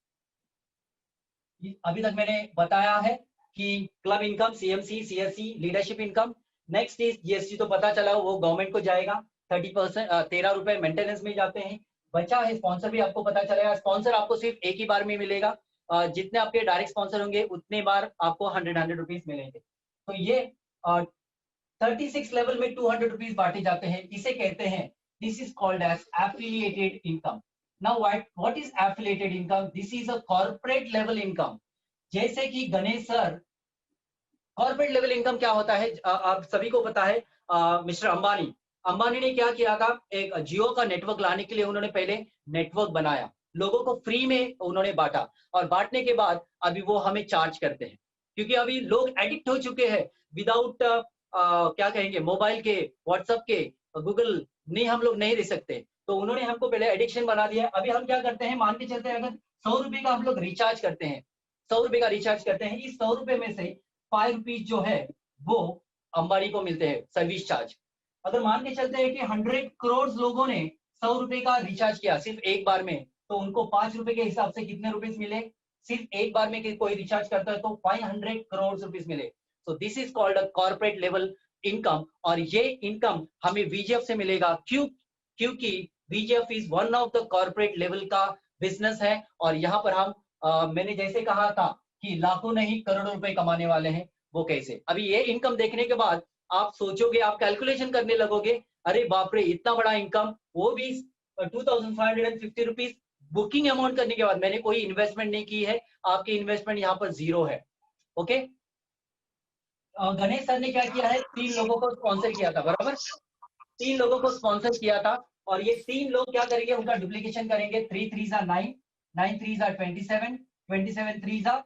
अभी तक मैंने बताया है कि club income, CMC, CSC, leadership income. Next is GST, तो पता चला वो गवर्नमेंट को जाएगा। 30%, 13 रुपए मेंटेनेंस में जाते हैं। बचा है स्पॉन्सर, भी आपको पता चलेगा। स्पॉन्सर आपको सिर्फ एक ही बार में मिलेगा। जितने आपके डायरेक्ट स्पॉन्सर होंगे उतने बार आपको 100 रुपीज मिलेंगे। तो ये 36 लेवल में 200 रुपीज बांटे जाते हैं। इसे कहते हैं, this is called as affiliated income. Now what is affiliated income? This is a corporate level income. जैसे कि Ganesh sir, corporate level income क्या होता है आप सभी को पता है। मिस्टर अंबानी ने क्या किया था, एक जियो का नेटवर्क लाने के लिए उन्होंने पहले नेटवर्क बनाया, लोगों को फ्री में उन्होंने बांटा, और बांटने के बाद अभी वो हमें चार्ज करते हैं, क्योंकि अभी लोग एडिक्ट हो चुके हैं। विदाउट क्या कहेंगे, मोबाइल के, व्हाट्सएप के, गूगल नहीं हम लोग नहीं रह सकते। तो उन्होंने हमको पहले एडिक्शन बना दिया। अभी हम क्या करते हैं, मान के चलते हैं, अगर 100 रुपए का हम लोग रिचार्ज करते हैं, 100 रुपए का रिचार्ज करते हैं, इस 100 रुपए में से 5 रुपीज जो है वो अंबानी को मिलते हैं सर्विस चार्ज। अगर मान के चलते हैं कि 100 करोड़ लोगों ने 100 रुपए का रिचार्ज किया सिर्फ एक बार में, तो उनको 5 रुपए के हिसाब से कितने रुपीज मिले, सिर्फ एक बार में कोई रिचार्ज करता है तो 500 करोड़ रुपीज मिले। So this is called a corporate level income. और ये इनकम हमें वीजीएफ से मिलेगा, क्योंकि VGF is one of the corporate level का बिजनेस है। और यहाँ पर हम मैंने जैसे कहा था कि लाखों नहीं करोड़ों रुपए कमाने वाले हैं। वो कैसे, अभी ये इनकम देखने के बाद आप सोचोगे, आप कैलकुलेशन करने लगोगे, अरे बाप रे इतना बड़ा इनकम, वो भी 2550 रुपीज बुकिंग अमाउंट करने के बाद। मैंने कोई इन्वेस्टमेंट नहीं की है, आपकी इन्वेस्टमेंट यहाँ पर 0 है। ओके, गणेश सर ने क्या किया है, 3 लोगों को स्पॉन्सर किया था, बराबर 3 लोगों को स्पॉन्सर किया था। और ये 3 लोग क्या करेंगे, उनका डुप्लीकेशन करेंगे। 3 3 9, 9 3 27, 27 3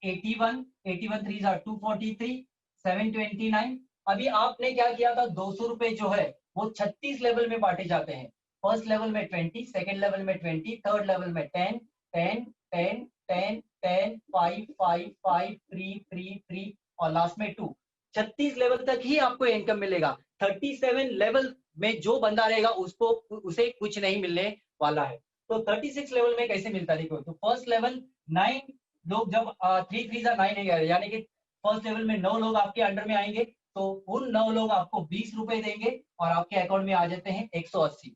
81, 81 3 243, 729। अभी आपने क्या किया था, 200 रुपए जो है वो 36 लेवल में बांटे जाते हैं। फर्स्ट लेवल में 20, सेकेंड लेवल में 20, थर्ड लेवल में 10, 10, 10, 10, 10, 5, 5, 5, 3, 3, 3, और लास्ट में 2। 36 लेवल तक ही आपको इनकम मिलेगा। 37 लेवल में जो बंदा रहेगा उसको उसे कुछ नहीं मिलने वाला है। तो 36 लेवल में कैसे मिलता है, देखो। तो फर्स्ट लेवल 9 लोग, जब 3 3 9 है, यानी कि फर्स्ट लेवल में 9 लोग आपके अंडर में आएंगे, तो उन 9 लोग आपको 20 रुपए देंगे और आपके अकाउंट में आ जाते हैं 180।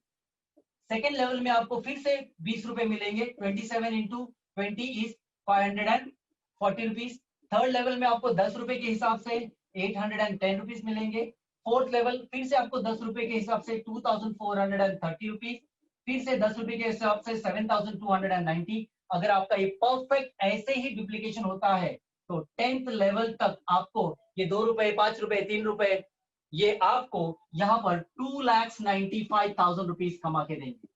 सेकेंड लेवल में आपको फिर से 20 रुपए मिलेंगे, 27 into 20 is 540 rupees. Third level में आपको 10 रुपए के हिसाब से 810 रुपीज मिलेंगे। फोर्थ लेवल फिर से आपको 10 रुपए के हिसाब से 2430 रुपीज, फिर से 10 रुपए के हिसाब से 7290। अगर आपका ये परफेक्ट ऐसे ही डुप्लीकेशन होता है तो 10th लेवल तक आपको ये 2 रुपए, 5 रुपए, 3 रुपए, ये आपको यहाँ पर 2,95,000 रुपीज कमा के देंगे।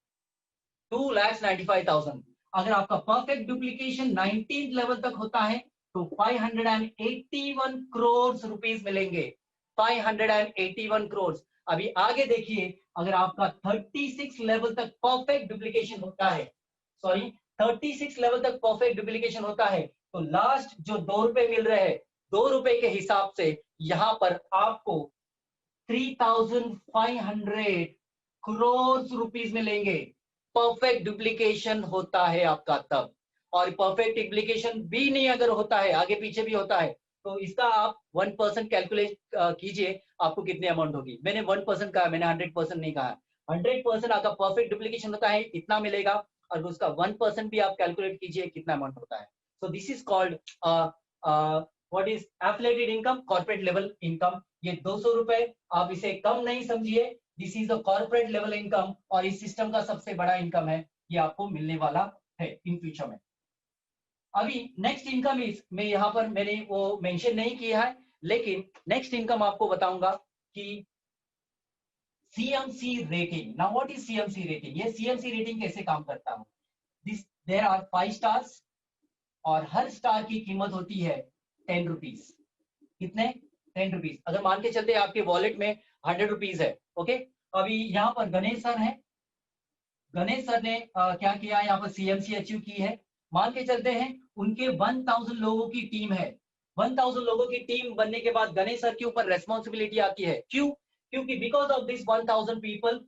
2,95,000। अगर आपका परफेक्ट डुप्लीकेशन 19th लेवल तक होता है तो 581 करोड़ रुपीज मिलेंगे। 581 करोड़। अभी आगे देखिए, अगर आपका 36 लेवल तक परफेक्ट डुप्लीकेशन होता है, सॉरी 36 लेवल तक परफेक्ट डुप्लीकेशन होता है, तो लास्ट जो 2 रुपए मिल रहे हैं, 2 रुपए के हिसाब से यहां पर आपको 3,500 करोड़ रुपीज मिलेंगे। परफेक्ट डुप्लीकेशन होता है आपका तब। और परफेक्ट डुप्लीकेशन भी नहीं अगर होता है, आगे पीछे भी होता है, तो इसका आप 1% कैलकुलेट कीजिए, आपको कितनी अमाउंट होगी। मैंने 1% कहा, मैंने 100% नहीं कहा। 100% आपका परफेक्ट डुप्लीकेशन होता है, इतना मिलेगा, और उसका 1% भी आप कैलकुलेट कीजिए कितना अमाउंट होता है। So this is called what is affiliated income, corporate level income. ये 200 रुपए, आप इसे कम नहीं समझिए, this is the corporate level income, और इस सिस्टम का सबसे बड़ा इनकम है, ये आपको मिलने वाला है इन फ्यूचर में। अभी नेक्स्ट इनकम इज, मैं यहाँ पर मैंने वो मेंशन नहीं किया है, लेकिन नेक्स्ट इनकम आपको बताऊंगा कि CMC rating. Now what is CMC rating? ये CMC रेटिंग कैसे काम करता है? दिस देयर आर 5 स्टार्स, और हर स्टार की कीमत होती है 10 रुपीज। कितने? 10 रुपीज। अगर मान के चलते आपके वॉलेट में 100 रुपीज है, ओके। अभी यहाँ पर गणेश सर है, गणेश सर ने क्या किया, यहाँ पर CMC अचीव की है। मान के चलते हैं उनके 1000 लोगों की टीम है। 1000 लोगों की टीम बनने के बाद गणेश सर के ऊपर रेस्पॉन्सिबिलिटी आती है। क्यों? क्योंकि because of this 1000 people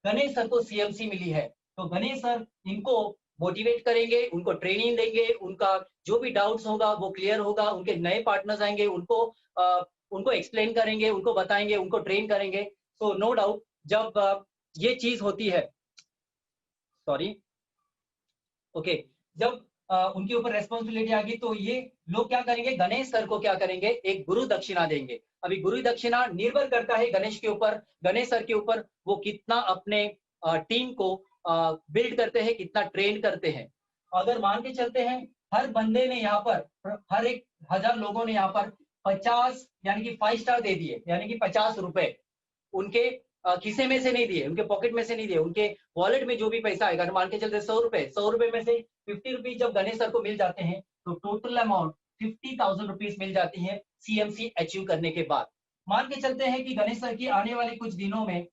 Ganesh sir को CMC मिली है। तो गणेश सर इनको मोटिवेट करेंगे, उनको ट्रेनिंग देंगे, उनका जो भी डाउट्स होगा वो क्लियर होगा, उनके नए पार्टनर्स आएंगे, उनको एक्सप्लेन करेंगे, उनको बताएंगे, उनको ट्रेन करेंगे। सो नो डाउट जब ये चीज होती है, सॉरी, ओके, जब उनके ऊपर रेस्पॉन्सिबिलिटी आ गई तो ये लोग क्या करेंगे, गणेश सर को क्या करेंगे, एक गुरु दक्षिणा देंगे। अभी गुरु दक्षिणा निर्भर करता है गणेश के ऊपर, गणेश सर के ऊपर, वो कितना अपने टीम को बिल्ड करते हैं, कितना ट्रेन करते हैं। अगर मान के चलते हैं हर बंदे ने यहाँ पर, हर एक 1000 लोगों ने यहाँ पर 50 यानी कि 5 स्टार दे दिए, यानी कि 50 रुपए उनके खिसे में से नहीं दिए, उनके पॉकेट में से नहीं दिए, उनके वॉलेट में जो भी पैसा आएगा, मान के चलते 100 रुपए, 100 रुपए में से 50 रुपीज जब गणेश सर को मिल जाते हैं तो टोटल अमाउंट 50,000 रुपीज मिल जाती है CMC अचीव करने के बाद। मान के चलते हैं कि गणेश सर की आने वाले कुछ दिनों में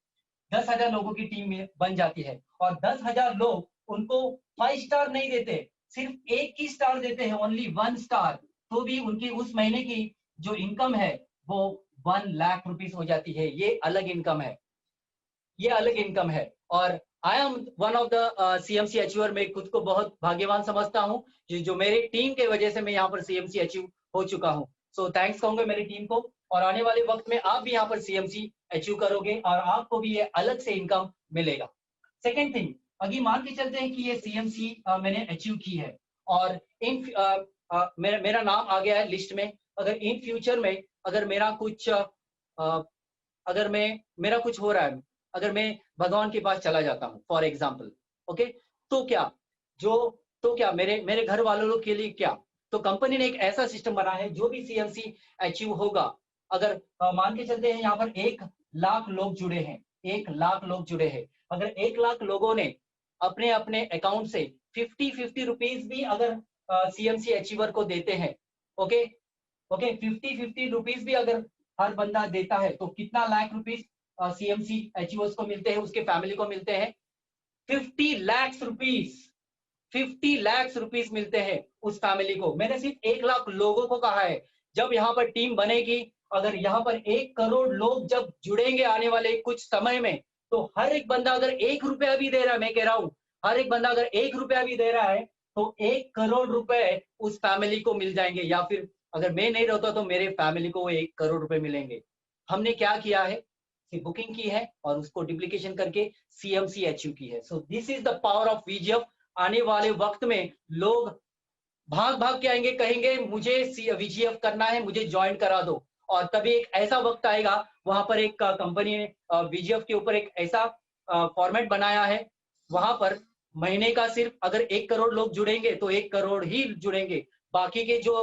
10,000 लोगों की टीम बन जाती है, और 10,000 लोग उनको 5 स्टार नहीं देते, सिर्फ एक ही स्टार देते हैं, ओनली 1 स्टार, तो भी उनकी उस महीने की जो इनकम है वो 1 लाख रुपीज हो जाती है। ये अलग इनकम है, ये अलग इनकम है। और I am one of the CMC achiever. मैं खुद को बहुत भाग्यवान समझता हूँ जो मेरी टीम के वजह से मैं यहाँ पर CMC अचीव हो चुका हूँ। सो थैंक्स कहूंगा मेरी टीम को, और आने वाले वक्त में आप भी यहाँ पर CMC अचीव करोगे और आपको भी ये अलग से इनकम मिलेगा। सेकेंड थिंग, अभी मान के चलते हैं कि ये CMC मैंने अचीव की है, और इन मेरा नाम आ गया है लिस्ट में। अगर इन फ्यूचर में अगर मेरा कुछ अगर मेरा कुछ हो रहा है, अगर मैं भगवान के पास चला जाता हूँ फॉर एग्जाम्पल, ओके, तो क्या मेरे घर वालों के लिए क्या, तो कंपनी ने एक ऐसा सिस्टम बना है, जो भी CMC अचीव होगा, अगर मान के चलते हैं यहाँ पर 1 लाख लोग जुड़े हैं, 1 लाख लोग जुड़े हैं, अगर 1 लाख लोगों ने अपने अपने अकाउंट से 50-50 रुपीज भी अगर CMC अचीवर को देते हैं, ओके, 50-50 रुपीज भी अगर हर बंदा देता है, तो कितना लाख रुपीज CMC अचीवर्स को मिलते हैं, उसके फैमिली को मिलते हैं 50 लाख रुपीज। 50 लाख रुपीज मिलते हैं उस फैमिली को। मैंने सिर्फ 1 लाख लोगों को कहा है। जब यहाँ पर टीम बनेगी, अगर यहाँ पर 1 करोड़ लोग जब जुड़ेंगे आने वाले कुछ समय में, तो हर एक बंदा अगर 1 रुपया भी दे रहा है, मैं कह रहा हूं हर एक बंदा अगर 1 रुपया भी दे रहा है, तो 1 करोड़ रुपए उस फैमिली को मिल जाएंगे, या फिर अगर मैं नहीं रहता तो मेरे फैमिली को 1 करोड़ रुपए मिलेंगे। हमने क्या किया है, की बुकिंग की है और उसको डुप्लीकेशन करके CMC अचीव की है। So this is the power of VGF। आने वाले वक्त में लोग भाग भाग के आएंगे, कहेंगे मुझे VGF करना है, मुझे ज्वाइन करा दो। और तभी एक ऐसा वक्त आएगा, वहां पर एक कंपनी ने VGF के ऊपर एक ऐसा फॉर्मेट बनाया है, वहां पर महीने का सिर्फ अगर 1 करोड़ लोग जुड़ेंगे तो 1 करोड़ ही जुड़ेंगे। बाकी के जो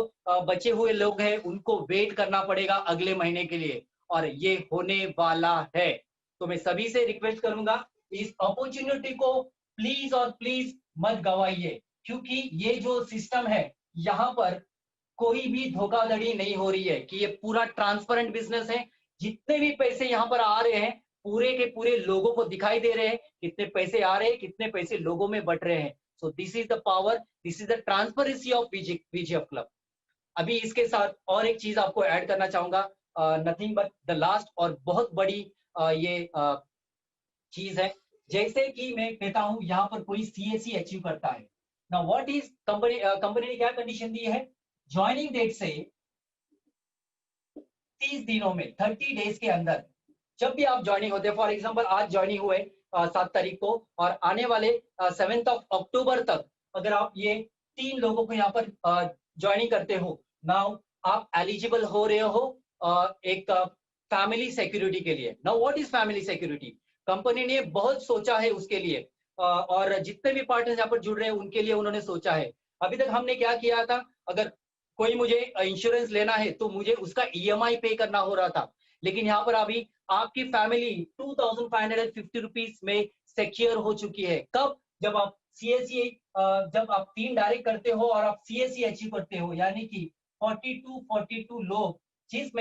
बचे हुए लोग हैं उनको वेट करना पड़ेगा अगले महीने के लिए, और ये होने वाला है। तो मैं सभी से रिक्वेस्ट करूंगा, इस अपॉर्चुनिटी को प्लीज और प्लीज मत गवाइए, क्योंकि ये जो सिस्टम है यहाँ पर कोई भी धोखाधड़ी नहीं हो रही है, कि ये पूरा ट्रांसपेरेंट बिजनेस है। जितने भी पैसे यहाँ पर आ रहे हैं पूरे के पूरे लोगों को दिखाई दे रहे हैं, कितने पैसे आ रहे हैं, कितने पैसे लोगों में बट रहे हैं। So this is the power, this is the transparency of VGF club. अभी इसके साथ और एक चीज आपको ऐड करना चाहूंगा, नथिंग बट द लास्ट और बहुत बड़ी ये चीज है। जैसे कि मैं कहता हूं यहाँ पर कोई CAC अचीव करता है ना, व्हाट इज कंपनी ने क्या कंडीशन दी है, ज्वाइनिंग डेट से 30 दिनों में 30 डेज के अंदर जब भी आप ज्वाइनिंग होते हैं, फॉर एग्जांपल आज ज्वाइनिंग हुए 7 तारीख को, और आने वाले 7 अक्टूबर तक अगर आप ये 3 लोगों को यहाँ पर ज्वाइनिंग करते हो, नाउ आप एलिजिबल हो रहे हो एक फैमिली सिक्योरिटी के लिए। Now what is family security, company ने बहुत सोचा है उसके लिए, और जितने भी पार्टनर्स यहाँ पर जुड़ रहे हैं उनके लिए उन्होंने सोचा है। अभी तक हमने क्या किया था, अगर कोई मुझे इंश्योरेंस लेना है तो मुझे उसका EMI पे करना हो रहा था, लेकिन यहाँ पर अभी आपकी फैमिली 2550 रुपीज में सिक्योर हो चुकी है। कब, जब आप CAC जब आप 3 डायरेक्ट करते हो और आप CAC अचीव करते हो, यानी कि 42 लोग जिस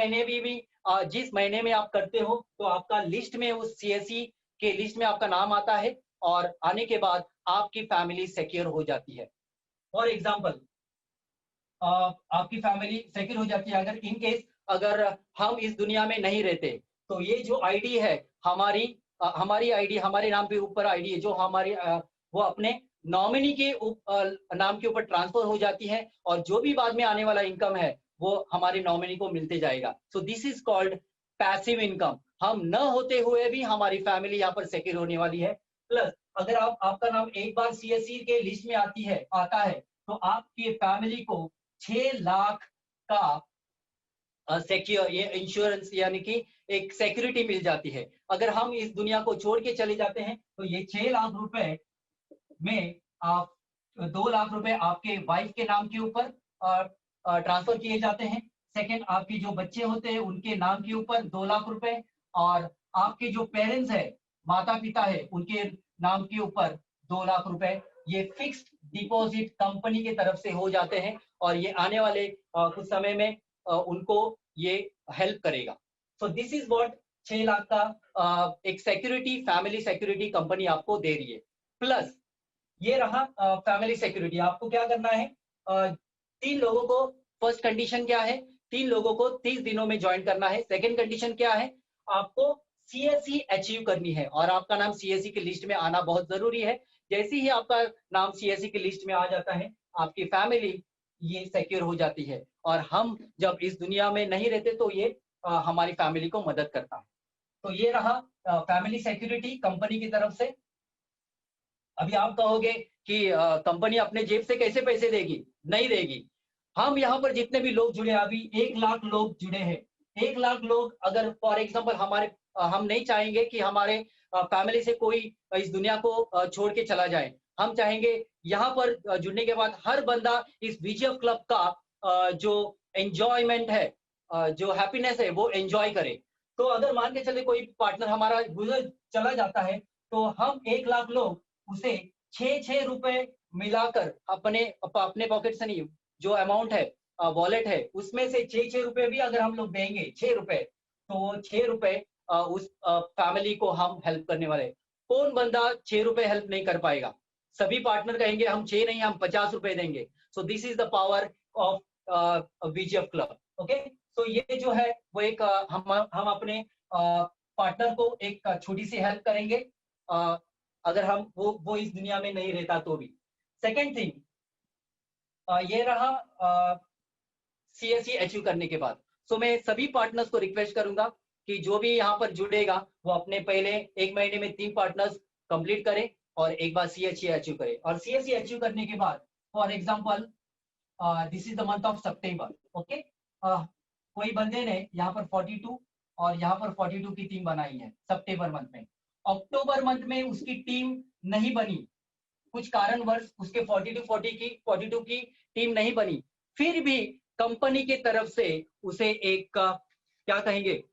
महीने में आप करते हो तो आपका लिस्ट में उस CAC के लिस्ट में आपका नाम आता है, और आने के बाद आपकी फैमिली सिक्योर हो जाती है। फॉर एग्जाम्पल आपकी फैमिली सिक्योर हो जाती है, अगर इन केस अगर हम इस दुनिया में नहीं रहते तो ये जो आईडी है हमारी आईडी, हमारे नाम पे ऊपर आईडी है जो हमारी वो अपने नॉमिनी के नाम के ऊपर ट्रांसफर हो जाती है, और जो भी बाद में आने वाला इनकम है वो हमारे नॉमिनी को मिलते जाएगा। So this is called passive income. हम न होते हुए भी हमारी फैमिली यहाँ पर सिक्योर होने वाली है। प्लस अगर आपका नाम एक बार CSC के लिस्ट में आता है तो आपकी फैमिली को 6 लाख का सिक्योर ये इंश्योरेंस यानी कि एक सिक्योरिटी मिल जाती है। अगर हम इस दुनिया को छोड़ के चले जाते हैं तो ये 6 लाख रुपए में आप 2 लाख रुपए आपके वाइफ के नाम के ऊपर ट्रांसफर किए जाते हैं। सेकंड, आपके जो बच्चे होते हैं उनके नाम के ऊपर 2 लाख रुपए, और आपके जो पेरेंट्स है, माता पिता है, उनके नाम के ऊपर 2 लाख रुपए ये फिक्स्ड डिपॉजिट कंपनी की तरफ से हो जाते हैं, और ये आने वाले कुछ समय में उनको ये हेल्प करेगा। So this is what 6 lakh का एक सिक्योरिटी, फैमिली सिक्योरिटी कंपनी आपको दे रही है। प्लस ये रहा फैमिली सिक्योरिटी। आपको क्या करना है, 3 लोगों को, फर्स्ट कंडीशन क्या है, 3 लोगों को 30 दिनों में ज्वाइन करना है। सेकेंड कंडीशन क्या है, आपको CAC अचीव करनी है, और आपका नाम CAC की लिस्ट में आना बहुत जरूरी है। जैसे ही आपका नाम CAC की लिस्ट में आ जाता है आपकी फैमिली ये सिक्योर हो जाती है, और हम जब इस दुनिया में नहीं रहते तो ये हमारी फैमिली को मदद करता है। तो ये रहा फैमिली सिक्योरिटी कंपनी की तरफ से। अभी आप कहोगे कि कंपनी अपने जेब से कैसे पैसे देगी, नहीं देगी। हम यहाँ पर जितने भी लोग जुड़े, अभी 1 लाख लोग जुड़े हैं। 1 लाख लोग अगर फॉर एग्जांपल हम नहीं चाहेंगे कि हमारे फैमिली से कोई इस दुनिया को छोड़ के चला जाए। हम चाहेंगे यहाँ पर जुड़ने के बाद हर बंदा इस VGF क्लब का जो एंजॉयमेंट है, जो हैप्पीनेस है वो एंजॉय करे। तो अगर मान के चले कोई पार्टनर हमारा गुजर चला जाता है तो हम 1 लाख लोग उसे 6 रुपए मिलाकर अपने पॉकेट से नहीं, जो अमाउंट है वॉलेट है उसमें से 6 रुपए भी अगर हम लोग देंगे, 6 रुपए, तो 6 रुपए उस फैमिली को हम हेल्प करने वाले। कौन बंदा 6 रुपए हेल्प नहीं कर पाएगा? सभी पार्टनर कहेंगे हम 6 नहीं, हम 50 रुपए देंगे। So this is the power of VGF club. Okay, तो ये जो है वो एक हम अपने पार्टनर को एक छोटी सी हेल्प करेंगे, अगर हम वो इस दुनिया में नहीं रहता तो भी। सेकेंड थिंग, ये रहा CAC अचीव करने के बाद। सो मैं सभी पार्टनर्स को रिक्वेस्ट करूंगा कि जो भी यहाँ पर जुड़ेगा वो अपने पहले 1 महीने में 3 पार्टनर्स कंप्लीट करे और एक बार CSE अचीव करे। और CSE अचीव करने के बाद for example this is the month of September, okay, कोई बंदे ने यहाँ पर 42 और यहाँ पर 42 की टीम बनाई है सितंबर मंथ में। अक्टूबर मंथ में उसकी टीम नहीं बनी, कुछ कारणवश उसके 42 की टीम नहीं बनी, फिर भी कंपनी की तरफ से उसे एक क्या कहेंगे,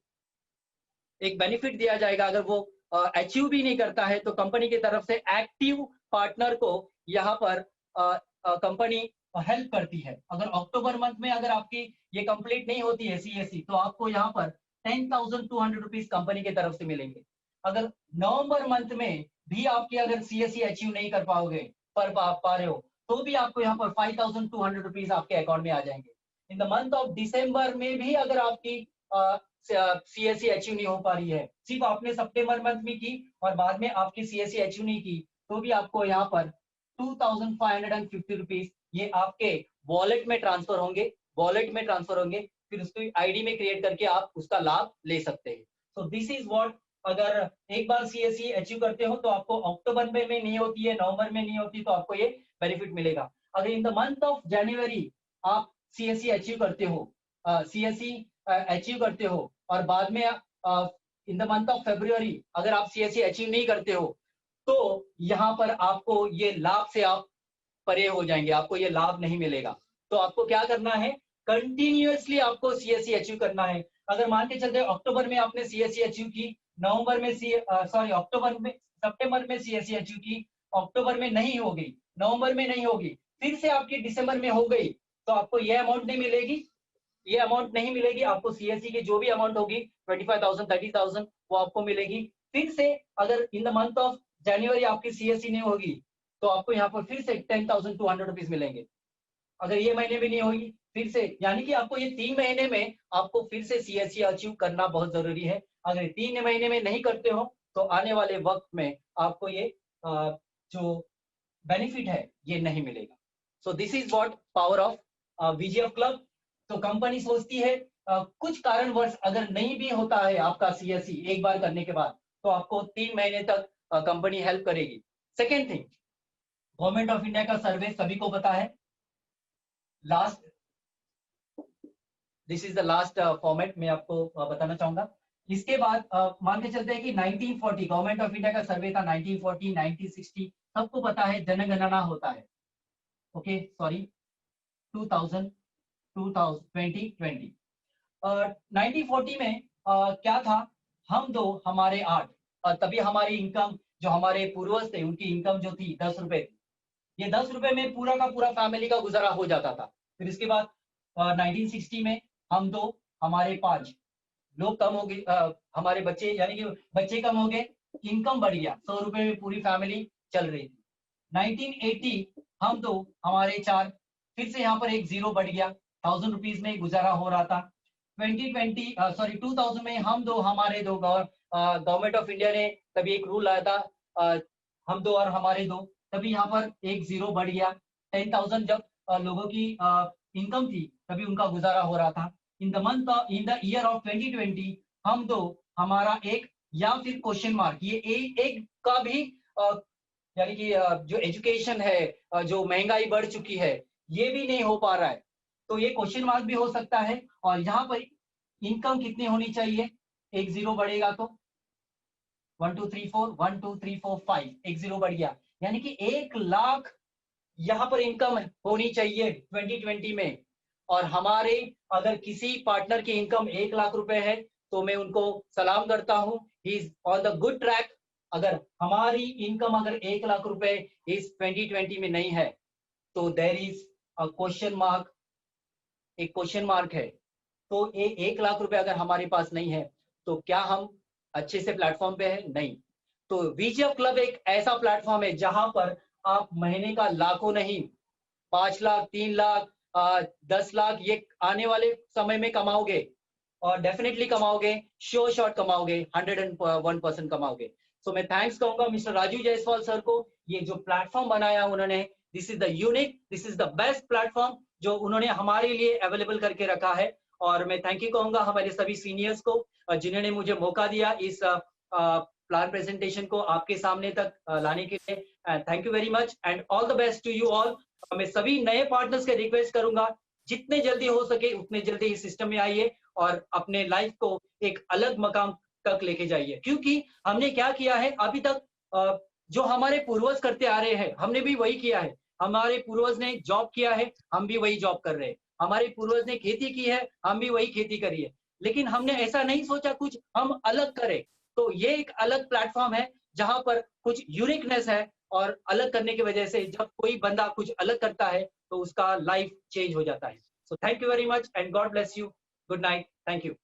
एक बेनिफिट दिया जाएगा। अगर वो अचीव भी नहीं करता है तो कंपनी की तरफ से एक्टिव पार्टनर को यहाँ पर कंपनी हेल्प करती है। अगर अक्टूबर मंथ में अगर आपकी ये कंप्लीट नहीं होती है CSE तो आपको यहाँ पर 10,200 रुपीज कंपनी की तरफ से मिलेंगे। अगर नवंबर मंथ में भी आपकी अगर CSE अचीव नहीं कर पाओगे पा रहे हो तो भी आपको यहाँ पर 5,200 रुपीज आपके अकाउंट में आ जाएंगे। इन द मंथ ऑफ दिसंबर में भी अगर आपकी CSE अचीव नहीं हो पा रही है, सिर्फ आपने सितंबर मंथ में की और बाद में आपकी CSE अचीव नहीं की, तो भी आपको यहाँ पर 2,550 रुपीज ये आपके वॉलेट में ट्रांसफर होंगे, फिर उसकी आईडी में क्रिएट करके आप उसका लाभ ले सकते हैं। सो दिस इज व्हाट, अगर एक बार CSE अचीव करते हो तो आपको अक्टूबर में नहीं होती है, नवंबर में नहीं होती, तो आपको ये बेनिफिट मिलेगा। अगर इन द मंथ ऑफ जनवरी आप CSE अचीव करते हो और बाद में इन द मंथ ऑफ फरवरी अगर आप CSE अचीव नहीं करते हो तो यहाँ पर आपको ये लाभ से आप परे हो जाएंगे, आपको ये लाभ नहीं मिलेगा। तो आपको क्या करना है, कंटिन्यूअसली आपको CSE अचीव करना है। अगर मान के चलते अक्टूबर में आपने CSE अचीव की, सितंबर में CSE अचीव की, अक्टूबर में नहीं होगी, नवंबर में नहीं होगी, फिर से आपकी दिसंबर में हो गई, तो आपको ये अमाउंट नहीं मिलेगी, आपको CSE की जो भी अमाउंट होगी 25,000 30,000 वो आपको मिलेगी। फिर से अगर इन द मंथ ऑफ जनवरी आपकी CSE नहीं होगी तो आपको यहाँ पर फिर से 10,200 रुपीज मिलेंगे। अगर ये महीने भी नहीं होगी फिर से, यानी कि आपको ये 3 महीने में आपको फिर से CSE अचीव करना बहुत जरूरी है। अगर 3 महीने में नहीं करते हो तो आने वाले वक्त में आपको ये जो बेनिफिट है ये नहीं मिलेगा। So this is what power of VGF club. तो कंपनी सोचती है कुछ कारणवश अगर नहीं भी होता है आपका CSE एक बार करने के बाद तो आपको 3 महीने तक कंपनी हेल्प करेगी। Second thing, government of India का सर्वे सभी को पता है, this is the last format मैं आपको बताना चाहूंगा। इसके बाद मान के चलते हैं कि 1940 गवर्नमेंट ऑफ इंडिया का सर्वे था, 1940 1960 सबको पता है जनगणना होता है, ओके सॉरी 2020 1940 में क्या था, हम दो हमारे 8, तभी हमारी इनकम जो हमारे पूर्वज थे उनकी इनकम जो थी 10 रुपए थी, ये 10 रुपए में पूरा का पूरा फैमिली का गुजारा हो जाता था। फिर इसके बाद 1960 में हम दो हमारे 5 लोग कम हो गए, हमारे बच्चे यानी कि बच्चे कम हो गए, इनकम बढ़ गया, 100 रुपए में पूरी फैमिली चल रही थी। 1980 हम दो हमारे 4, फिर से यहाँ पर एक जीरो बढ़ गया, 1000 रुपीज में गुजारा हो रहा था। 2000 में हम दो हमारे दो, गवर्नमेंट ऑफ इंडिया ने तभी एक रूल लाया था, हम दो और हमारे दो, तभी यहाँ पर एक जीरो बढ़ गया। 10,000 जब लोगों की इनकम थी तभी उनका गुजारा हो रहा था। इन द ईयर ऑफ 2020 हम दो हमारा एक, या फिर क्वेश्चन मार्क, ये एक का भी यानी कि जो एजुकेशन है, जो महंगाई बढ़ चुकी है, ये भी नहीं हो पा रहा है, तो ये क्वेश्चन मार्क भी हो सकता है। और यहाँ पर इनकम कितनी होनी चाहिए, एक जीरो बढ़ेगा तो 1 2 3 4 1 2 3 4 5 एक जीरो बढ़ गया, यानी कि 1 लाख यहाँ पर इनकम होनी चाहिए 2020 में। और हमारे अगर किसी पार्टनर की इनकम 1 लाख रुपए है तो मैं उनको सलाम करता हूँ, he is on the good track. अगर हमारी इनकम अगर 1 लाख रुपए इस 2020 में नहीं है तो there is a question mark, एक क्वेश्चन मार्क है। तो 1 लाख रुपए अगर हमारे पास नहीं है तो क्या हम अच्छे से प्लेटफॉर्म पे है? नहीं। तो VGF क्लब एक ऐसा प्लेटफॉर्म है जहां पर आप महीने का लाखों नहीं, 5 लाख 3 लाख 10 लाख ये आने वाले समय में कमाओगे, और डेफिनेटली कमाओगे, श्योर शॉट कमाओगे, 101% कमाओगे। सो मैं थैंक्स कहूंगा मिस्टर राजू जायसवाल सर को, ये जो प्लेटफॉर्म बनाया उन्होंने, this is the unique, this is the best platform जो उन्होंने हमारे लिए अवेलेबल करके रखा है। और मैं थैंक यू कहूंगा हमारे सभी सीनियर्स को जिन्होंने मुझे मौका दिया इस प्लान प्रेजेंटेशन को आपके सामने तक लाने के लिए। Thank you very much and all the best to you all. मैं सभी नए पार्टनर्स के रिक्वेस्ट करूंगा, जितने जल्दी हो सके उतने जल्दी इस सिस्टम में आइए और अपने लाइफ को एक अलग मकाम तक लेके जाइए। क्योंकि हमने क्या किया है अभी तक, जो हमारे पूर्वज करते आ रहे हैं हमने भी वही किया है। हमारे पूर्वज ने जॉब किया है, हम भी वही जॉब कर रहे हैं। हमारे पूर्वज ने खेती की है, हम भी वही खेती करी है। लेकिन हमने ऐसा नहीं सोचा कुछ हम अलग करें। तो ये एक अलग प्लेटफॉर्म है जहां पर कुछ यूनिकनेस है, और अलग करने की वजह से जब कोई बंदा कुछ अलग करता है तो उसका लाइफ चेंज हो जाता है। So thank you very much and God bless you. Good night. Thank you.